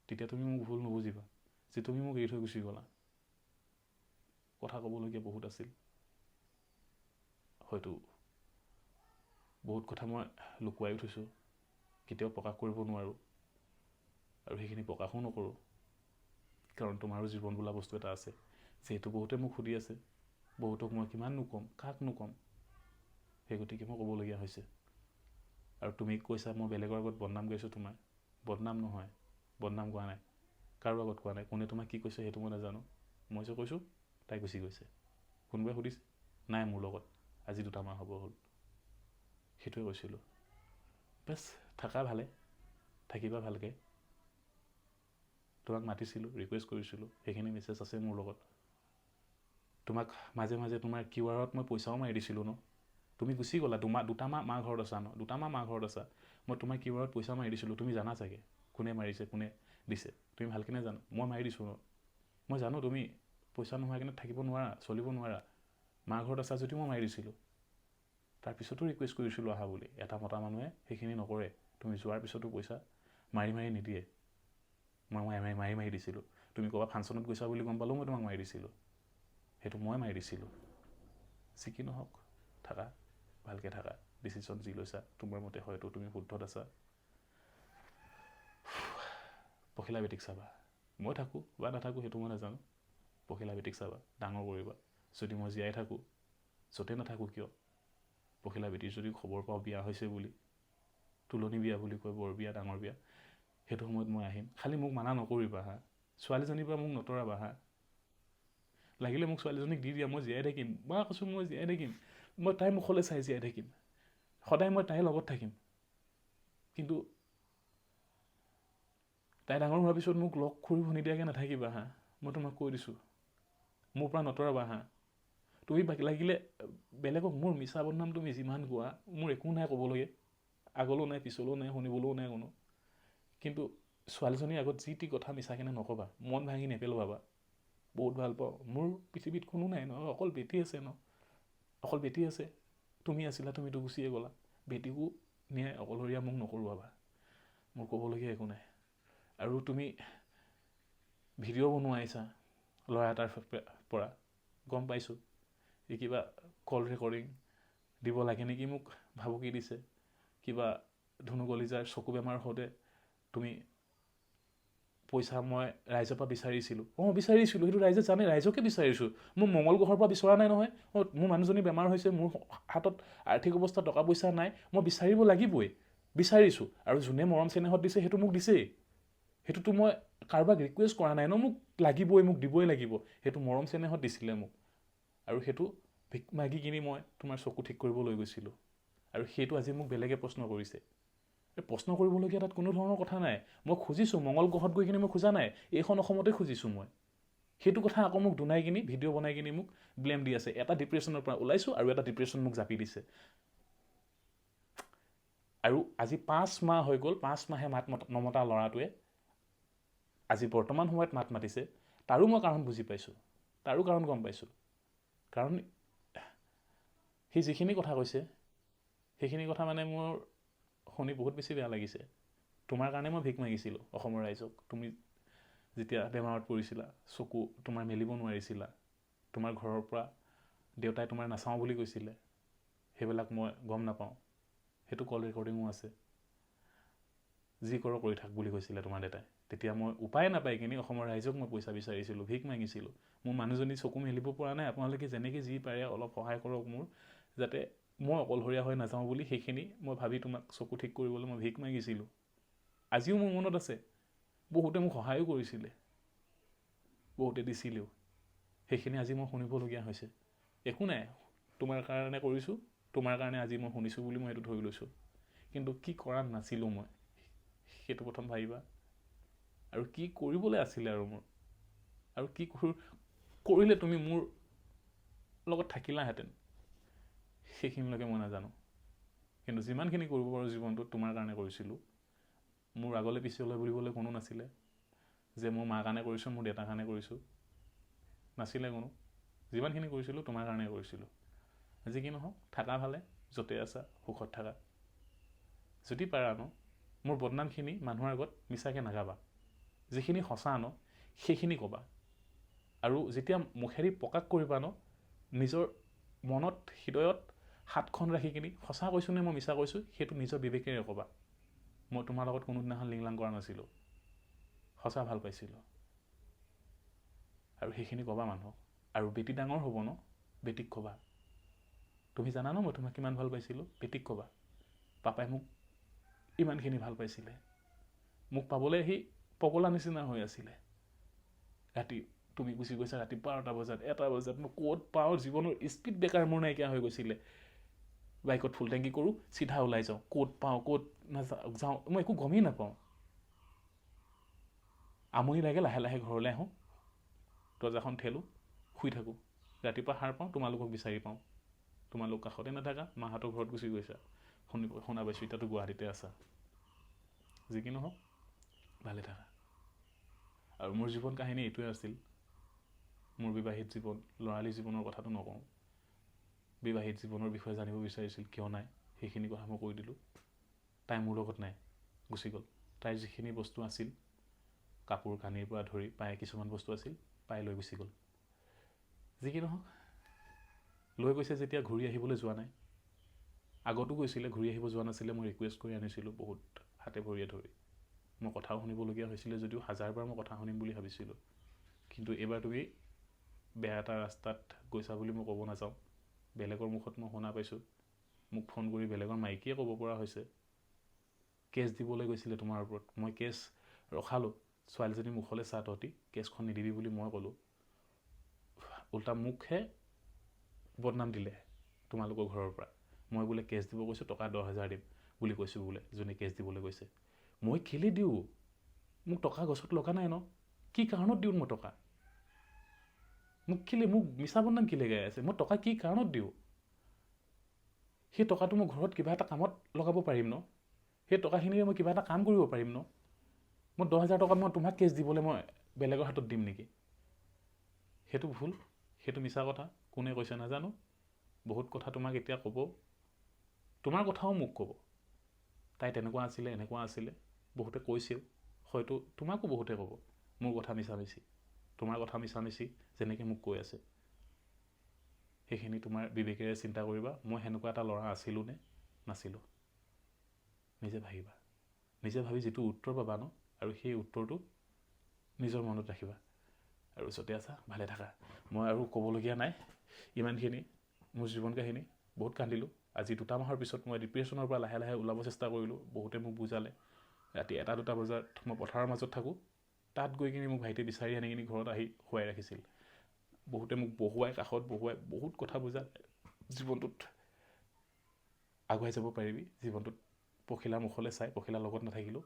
তেতিয়া তুমি মোক ভুল নুবুজিবা যে তুমি মোক এৰি থৈ গুচি গ'লা। কথা ক'বলগীয়া বহুত আছিল, হয়তো বহুত কথা মই লুকুৱাই থৈছোঁ, কেতিয়াও প্ৰকাশ কৰিব নোৱাৰোঁ, আৰু সেইখিনি প্ৰকাশো নকৰোঁ, কাৰণ তোমাৰো জীৱন বোলা বস্তু এটা আছে। যিহেতু বহুতে মোক সুধি আছে, বহুতক মই কিমাননো ক'ম, কাক নক'ম, সেই গতিকে মই ক'বলগীয়া হৈছে। আৰু তুমি কৈছা মই বেলেগৰ আগত বদনাম গাইছোঁ, তোমাৰ বদনাম নহয়, বদনাম কোৱা নাই, কাৰো আগত কোৱা নাই। কোনে তোমাক কি কৈছে সেইটো মই নাজানো, মই যে কৈছোঁ তাই গুচি গৈছে। কোনোবাই সুধিছে, নাই মোৰ লগত আজি 2 মাহ হ'ব হ'ল, সেইটোৱে কৈছিলোঁ। বাছ থাকা ভালে, থাকিবা ভালকৈ। তোমাক মাতিছিলোঁ, ৰিকুৱেষ্ট কৰিছিলোঁ, সেইখিনি মেছেজ আছে মোৰ লগত। তোমাক মাজে মাজে তোমাৰ QR-ত মই পইচাও মাৰি দিছিলোঁ ন, তুমি গুচি গ'লা, 2 মাহ মাৰ ঘৰত আছা ন, 2 মাহ মাৰ ঘৰত আছা, মই তোমাৰ QR-ত পইচা মাৰি দিছিলোঁ, তুমি জানা চাগে কোনে মাৰিছে কোনে দিছে, তুমি ভালকৈ জানো, মই মাৰি দিছোঁ ন। মই জানো তুমি পইচা নোহোৱা কিনে থাকিব নোৱাৰা, চলিব নোৱাৰা, মাৰ ঘৰত আছা যদিও মই মাৰি দিছিলোঁ। তাৰপিছতো ৰিকুৱেষ্ট কৰিছিলোঁ আহা বুলি। এটা মতা মানুহে সেইখিনি নকৰে, তুমি যোৱাৰ পিছতো পইচা মাৰি মাৰি নিদিয়ে, মই মাৰি মাৰি দিছিলোঁ। তুমি ক'ৰবাত ফাংচনত গৈছা বুলি গম পালেও মই তোমাক মাৰি দিছিলোঁ, সেইটো মই মাৰি দিছিলোঁ। যি কি নহওক, থাকা ভালকৈ থাকা, ডিচিশ্যন যি লৈছা তোমাৰ মতে হয়তো তুমি শুদ্ধত আছা। পখিলা বেটিক চাবা, মই থাকোঁ বা নাথাকোঁ সেইটো মই নাজানো, পখিলা বেটিক চাবা, ডাঙৰ কৰিবা। যদি মই জীয়াই থাকোঁ, য'তে নাথাকোঁ কিয়, পখিলা বেটিৰ যদি খবৰ পাওঁ বিয়া হৈছে বুলি, তুলনি বিয়া বুলি কয়, বৰ বিয়া, ডাঙৰ বিয়া, সেইটো সময়ত মই আহিম। খালি মোক মানা নকৰিবা হা, ছোৱালীজনীৰ পৰা মোক নতৰাবা হা, লাগিলে মোক ছোৱালীজনীক দি দিয়া, মই জীয়াই থাকিম, মই কৈছোঁ মই জীয়াই থাকিম, মই তাইৰ মুখলৈ চাই জীয়াই থাকিম, সদায় মই তাইৰ লগত থাকিম। কিন্তু তাই ডাঙৰ হোৱাৰ পিছত মোক লগ কৰিব নিদিয়াকৈ নাথাকিবা হা, মই তোমাক কৈ দিছোঁ, মোৰ পৰা নতৰাবা হা। তুমি লাগিলে বেলেগক মোৰ মিছা বদনাম তুমি যিমান কোৱা, মোৰ একো নাই ক'বলগীয়া, আগলৈও নাই পিছলৈও নাই, শুনিবলৈও নাই কোনো। কিন্তু ছোৱালীজনীৰ আগত যি টি কথা মিছাকেনে নক'বা, মন ভাঙি নেপেলোৱাবা। বহুত ভাল পাওঁ, মোৰ পৃথিৱীত কোনো নাই ন, অকল বেটি আছে ন, অকল বেটি আছে, তুমি আছিলা, তুমিতো গুচিয়ে গ'লা, বেটিকো নিয়ে অকলশৰীয়া মোক নকৰোৱাবা, মোৰ ক'বলগীয়া একো নাই। আৰু তুমি ভিডিঅ' বনোৱাইছা ল'ৰা এটাৰ পৰা, গম পাইছোঁ, এই কিবা কল ৰেকৰ্ডিং দিব লাগে নেকি মোক ভাবুকি দিছে, কিবা ধুনু কলিজাৰ চকু বেমাৰ হওঁতে তুমি পইচা মই ৰাইজৰ পৰা বিচাৰিছিলোঁ, বিচাৰিছিলোঁ, সেইটো ৰাইজে জানে, ৰাইজকে বিচাৰিছোঁ, মোৰ মংগল গ্ৰহৰ পৰা বিচৰা নাই নহয়। মোৰ মানুহজনী বেমাৰ হৈছে, মোৰ হাতত আৰ্থিক অৱস্থা টকা পইচা নাই, মই বিচাৰিব লাগিবই, বিচাৰিছোঁ। আৰু যোনে মৰম চেনেহত দিছে সেইটো মোক দিছেই, সেইটোতো মই কাৰোবাক ৰিকুৱেষ্ট কৰা নাই ন, মোক লাগিবই, মোক দিবই লাগিব, সেইটো মৰম চেনেহত দিছিলে মোক। আৰু সেইটো ভিক মাগি কিনি মই তোমাৰ চকু ঠিক কৰিব লৈ গৈছিলোঁ, আৰু সেইটো আজি মোক বেলেগে প্ৰশ্ন কৰিছে। প্ৰশ্ন কৰিবলগীয়া তাত কোনো ধৰণৰ কথা নাই, মই খুজিছোঁ, মংগল গ্ৰহত গৈ কিনি মই খোজা নাই, এইখন অসমতে খুজিছোঁ মই। সেইটো কথা আকৌ মোক দুনাই কিনি ভিডিঅ' বনাই কিনি মোক ব্লেম দি আছে। এটা ডিপ্ৰেশ্যনৰ পৰা ওলাইছোঁ আৰু এটা ডিপ্ৰেশ্যন মোক জাপি দিছে। আৰু আজি 5 মাহ হৈ গ'ল, 5 মাহে মাত নমতা ল'ৰাটোৱে আজি বৰ্তমান সময়ত মাত মাতিছে, তাৰো মই কাৰণ বুজি পাইছোঁ, তাৰো কাৰণ গম পাইছোঁ। কাৰণ সি যিখিনি কথা কৈছে, সেইখিনি কথা মানে মোৰ শুনি বহুত বেছি বেয়া লাগিছে। তোমাৰ কাৰণে মই ভিক মাগিছিলোঁ অসমৰ ৰাইজক, তুমি যেতিয়া বেমাৰত পৰিছিলা, চকু তোমাৰ মেলিব নোৱাৰিছিলা, তোমাৰ ঘৰৰ পৰা দেউতাই তোমাৰ নাচাওঁ বুলি কৈছিলে, সেইবিলাক মই গম নাপাওঁ, সেইটো কল ৰেকৰ্ডিঙো আছে। যি কৰ কৰি থাক বুলি কৈছিলে তোমাৰ দেউতাই, তেতিয়া মই উপায় নাপাই কিনি অসমৰ ৰাইজক মই পইচা বিচাৰিছিলোঁ, ভিক মাগিছিলোঁ, মোৰ মানুহজনী চকু মেলিব পৰা নাই, আপোনালোকে যেনেকৈ যি পাৰে অলপ সহায় কৰক মোৰ, যাতে মই অকলশৰীয়া হৈ নাযাওঁ বুলি, সেইখিনি মই ভাবি তোমাক চকু ঠিক কৰিবলৈ মই ভিক মাগিছিলোঁ। আজিও মোৰ মনত আছে, বহুতে মোক সহায়ো কৰিছিলে, বহুতে দিছিলেও, সেইখিনি আজি মই শুনিবলগীয়া হৈছে। একো নাই, তোমাৰ কাৰণে কৰিছোঁ, তোমাৰ কাৰণে আজি মই শুনিছোঁ বুলি মই সেইটো ধৰি লৈছোঁ। কিন্তু কি কৰা নাছিলোঁ মই, সেইটো প্ৰথম ভাবিবা। আৰু কি কৰিবলৈ আছিলে আৰু মোৰ, আৰু কি কৰিলে তুমি মোৰ লগত থাকিলাহেঁতেন সেইখিনিলৈকে মই নাজানো কিন্তু যিমানখিনি কৰিব পাৰোঁ জীৱনটোত তোমাৰ কাৰণে কৰিছিলোঁ মোৰ আগলৈ পিছলৈ বুলিবলৈ কোনো নাছিলে যে মোৰ মাৰ কাৰণে কৰিছোঁ মোৰ দেউতাৰ কাৰণে কৰিছোঁ নাছিলে কোনো যিমানখিনি কৰিছিলোঁ তোমাৰ কাৰণে কৰিছিলোঁ যি কি নহওক থাকা ভালে য'তে আছা সুখত থাকা যদি পাৰা ন মোৰ বদনামখিনি মানুহৰ আগত মিছাকৈ নাগাবা যিখিনি সঁচা ন সেইখিনি ক'বা আৰু যেতিয়া মুখেৰি প্ৰকাশ কৰিবা ন নিজৰ মনত হৃদয়ত হাতখন ৰাখি কিনি সঁচা কৈছোঁ নে মই মিছা কৈছোঁ সেইটো নিজৰ বিবেকেৰে ক'বা মই তোমাৰ লগত কোনোদিনাখন লিংলাং কৰা নাছিলোঁ সঁচা ভাল পাইছিলোঁ আৰু সেইখিনি ক'বা মানুহক আৰু বেটি ডাঙৰ হ'ব ন বেটিক ক'বা তুমি জানা ন মই তোমাক কিমান ভাল পাইছিলোঁ বেটিক ক'বা পাপাই মোক ইমানখিনি ভাল পাইছিলে মোক পাবলৈ আহি পগলা নিচিনা হৈ আছিলে ৰাতি তুমি গুচি গৈছা ৰাতি 12টা বজাত 1টা বজাত মই ক'ত পাওঁ জীৱনৰ স্পীড ব্ৰেকাৰ মোৰ নাইকিয়া হৈ গৈছিলে বাইকত ফুল টেংকি কৰোঁ চিধা ওলাই যাওঁ ক'ত পাওঁ ক'ত নাযাওঁ মই একো গমেই নাপাওঁ আমনি লাগে লাহে লাহে ঘৰলৈ আহোঁ দৰ্জাখন ঠেলোঁ শুই থাকোঁ ৰাতিপুৱা সাৰ পাওঁ তোমালোকক বিচাৰি পাওঁ তোমালোক কাষতে নাথাকা মাহঁতৰ ঘৰত গুচি গৈছা শুনা পাইছোঁ এতিয়াতো গুৱাহাটীতে আছা যি কি নহওক ভালে থাকা আৰু মোৰ জীৱন কাহিনী এইটোৱে আছিল মোৰ বিবাহিত জীৱন ল'ৰালি জীৱনৰ কথাটো নকওঁ বিবাহিত জীৱনৰ বিষয়ে জানিব বিচাৰিছিল কিয় নাই সেইখিনি কথা মই কৈ দিলোঁ তাই মোৰ লগত নাই গুচি গ'ল তাইৰ যিখিনি বস্তু আছিল কাপোৰ কানিৰ পৰা ধৰি পাই কিছুমান বস্তু আছিল পাই লৈ গুচি গ'ল যি কি নহওক লৈ গৈছে যেতিয়া ঘূৰি আহিবলৈ যোৱা নাই আগতো গৈছিলে ঘূৰি আহিব যোৱা নাছিলে মই ৰিকুৱেষ্ট কৰি আনিছিলোঁ বহুত হাতে ভৰিয়ে ধৰি মই কথাও শুনিবলগীয়া হৈছিলে যদিও 1000বাৰ মই কথা শুনিম বুলি ভাবিছিলোঁ কিন্তু এইবাৰ তুমি বেয়া এটা ৰাস্তাত গৈছা বুলি মই ক'ব নাযাওঁ বেলেগৰ মুখত মই শুনা পাইছোঁ মোক ফোন কৰি বেলেগৰ মাইকীয়ে ক'ব পৰা হৈছে কেছ দিবলৈ গৈছিলে তোমাৰ ওপৰত মই কেছ ৰখালোঁ ছোৱালীজনী মুখলৈ চাহ তহঁতি কেছখন নিদিবি বুলি মই ক'লোঁ উল্টা মুখহে বদনাম দিলে তোমালোকৰ ঘৰৰ পৰা মই বোলে কেছ দিব কৈছোঁ টকা 10,000 দিম বুলি কৈছোঁ বোলে যোনে কেছ দিবলৈ গৈছে মই কেলে দিওঁ মোক টকা গছত লগা নাই ন কি কাৰণত দিওঁ মই টকা মোক মিছা বদনাম কেলে গাই আছে মই টকা কি কাৰণত দিওঁ সেই টকাটো মই ঘৰত কিবা এটা কামত লগাব পাৰিম ন সেই টকাখিনিৰে মই কিবা এটা কাম কৰিব পাৰিম ন মই 10,000 টকাত মই তোমাক কেছ দিবলৈ মই বেলেগৰ হাতত দিম নেকি সেইটো ভুল সেইটো মিছা কথা কোনে কৈছে নাজানো বহুত কথা তোমাক এতিয়া ক'ব তোমাৰ কথাও মোক ক'ব তাই তেনেকুৱা আছিলে এনেকুৱা আছিলে বহুতে কৈছেও হয়তো তোমাকো বহুতে ক'ব মোৰ কথা মিছামিছি তোমাৰ কথা মিছামিছি যেনেকৈ মোক কৈ আছে সেইখিনি তোমাৰ বিবেকেৰে চিন্তা কৰিবা মই সেনেকুৱা এটা ল'ৰা আছিলোঁ নে নাছিলোঁ নিজে ভাবিবা নিজে ভাবি যিটো উত্তৰ পাবা ন আৰু সেই উত্তৰটো নিজৰ মনত ৰাখিবা আৰু য'তে আছা ভালে থাকা মই আৰু ক'বলগীয়া নাই ইমানখিনি মোৰ জীৱন কাহিনী বহুত কান্দিলোঁ আজি 2টা মাহৰ পিছত মই ডিপ্ৰেশ্যনৰ পৰা লাহে লাহে ওলাব চেষ্টা কৰিলোঁ বহুতে মোক বুজালে ৰাতি 1টা 2টা বজাত মই পথাৰৰ মাজত থাকোঁ তাত গৈ কিনি মোক ভাইটি বিচাৰি আনি কিনি ঘৰত আহি শুৱাই ৰাখিছিল বহুতে মোক বহুৱাই কাষত বহুৱাই বহুত কথা বুজালে জীৱনটোত আগুৱাই যাব পাৰিবি জীৱনটোত পখিলা মুখলৈ চাই পখিলা লগত নাথাকিলেও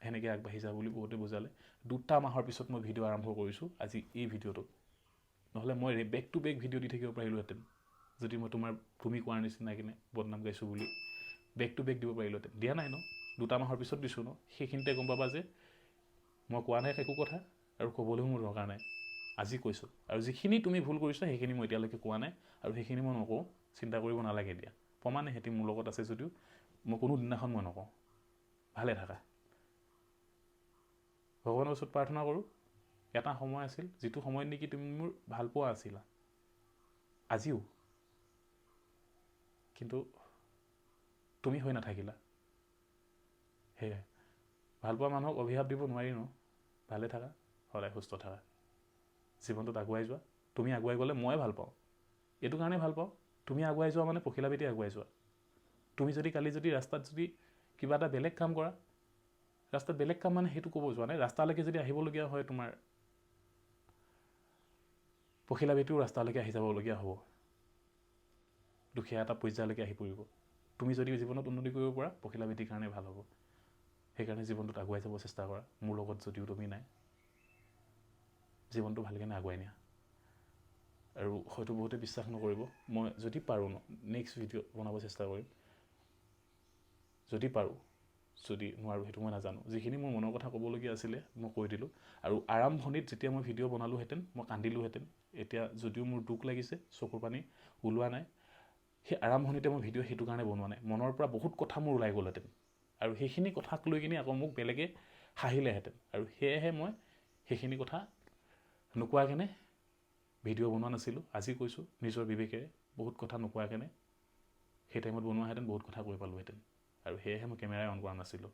সেনেকৈ আগবাঢ়ি যা বুলি বহুতে বুজালে 2টা মাহৰ পিছত মই ভিডিঅ' আৰম্ভ কৰিছোঁ আজি এই ভিডিঅ'টো নহ'লে মই বেক টু বেক ভিডিঅ' দি থাকিব পাৰিলোহেঁতেন যদি মই তুমি কোৱাৰ নিচিনা কিনে বদনাম গাইছোঁ বুলি বেক টু বেক দিব পাৰিলোহেঁতেন দিয়া নাই ন 2টা মাহৰ পিছত দিছোঁ ন সেইখিনিতে গম পাবা যে মই কোৱা নাই একো কথা আৰু ক'বলৈও মোৰ দৰকাৰ নাই আজি কৈছোঁ আৰু যিখিনি তুমি ভুল কৰিছা সেইখিনি মই এতিয়ালৈকে কোৱা নাই আৰু সেইখিনি মই নকওঁ চিন্তা কৰিব নালাগে এতিয়া প্ৰমাণে সিহঁতি মোৰ লগত আছে যদিও মই কোনো দিনাখন মই নকওঁ ভালে থাকা ভগৱানৰ ওচৰত প্ৰাৰ্থনা কৰোঁ এটা সময় আছিল যিটো সময়ত নেকি তুমি মোৰ ভাল পোৱা আছিলা আজিও কিন্তু তুমি হৈ নাথাকিলা সেয়াই ভাল পোৱা মানুহক অভিশাপ দিব নোৱাৰি ন ভালে থাকা সদায় সুস্থ থাকা জীৱনটোত আগুৱাই যোৱা তুমি আগুৱাই গ'লে মই ভাল পাওঁ এইটো কাৰণে ভাল পাওঁ তুমি আগুৱাই যোৱা মানে পখিলা বেটি আগুৱাই যোৱা তুমি যদি কালি যদি ৰাস্তাত যদি কিবা এটা বেলেগ কাম কৰা ৰাস্তাত বেলেগ কাম মানে সেইটো ক'ব যোৱা নাই ৰাস্তালৈকে যদি আহিবলগীয়া হয় তোমাৰ পখিলা বেটিও ৰাস্তালৈকে আহি যাবলগীয়া হ'ব দুখীয়া এটা পৰ্যায়লৈকে আহি পৰিব তুমি যদি জীৱনত উন্নতি কৰিব পৰা পখিলা বেটিৰ কাৰণে ভাল হ'ব সেইকাৰণে জীৱনটোত আগুৱাই যাব চেষ্টা কৰা মোৰ লগত যদিও তুমি নাই জীৱনটো ভালকৈ আগুৱাই নিয়া আৰু হয়তো বহুতে বিশ্বাস নকৰিব মই যদি পাৰোঁ নেক্সট ভিডিঅ' বনাব চেষ্টা কৰিম যদি পাৰোঁ যদি নোৱাৰোঁ সেইটো মই নাজানো যিখিনি মোৰ মনৰ কথা ক'বলগীয়া আছিলে মই কৈ দিলোঁ আৰু আৰম্ভণিত যেতিয়া মই ভিডিঅ' বনালোহেঁতেন মই কান্দিলোহেঁতেন এতিয়া যদিও মোৰ দুখ লাগিছে চকুৰ পানী ওলোৱা নাই সেই আৰম্ভণিতে মই ভিডিঅ' সেইটো কাৰণে বনোৱা নাই মনৰ পৰা বহুত কথা মোৰ ওলাই গ'লহেঁতেন আৰু সেইখিনি কথাক লৈ কিনে আকৌ মোক বেলেগে হাঁহিলেহেঁতেন আৰু সেয়েহে মই সেইখিনি কথা নোকোৱাকেনে ভিডিঅ' বনোৱা নাছিলোঁ আজি কৈছোঁ নিজৰ বিবেকেৰে বহুত কথা নোকোৱাকেনে সেই টাইমত বনোৱাহেঁতেন বহুত কথা কৈ পালোহেঁতেন আৰু সেয়েহে মই কেমেৰাই অন কৰা নাছিলোঁ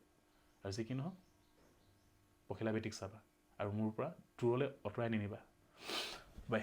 আৰু যি কি নহওক পখিলা বেটিক চাবা আৰু মোৰ পৰা দূৰলৈ আঁতৰাই নিনিবা বাই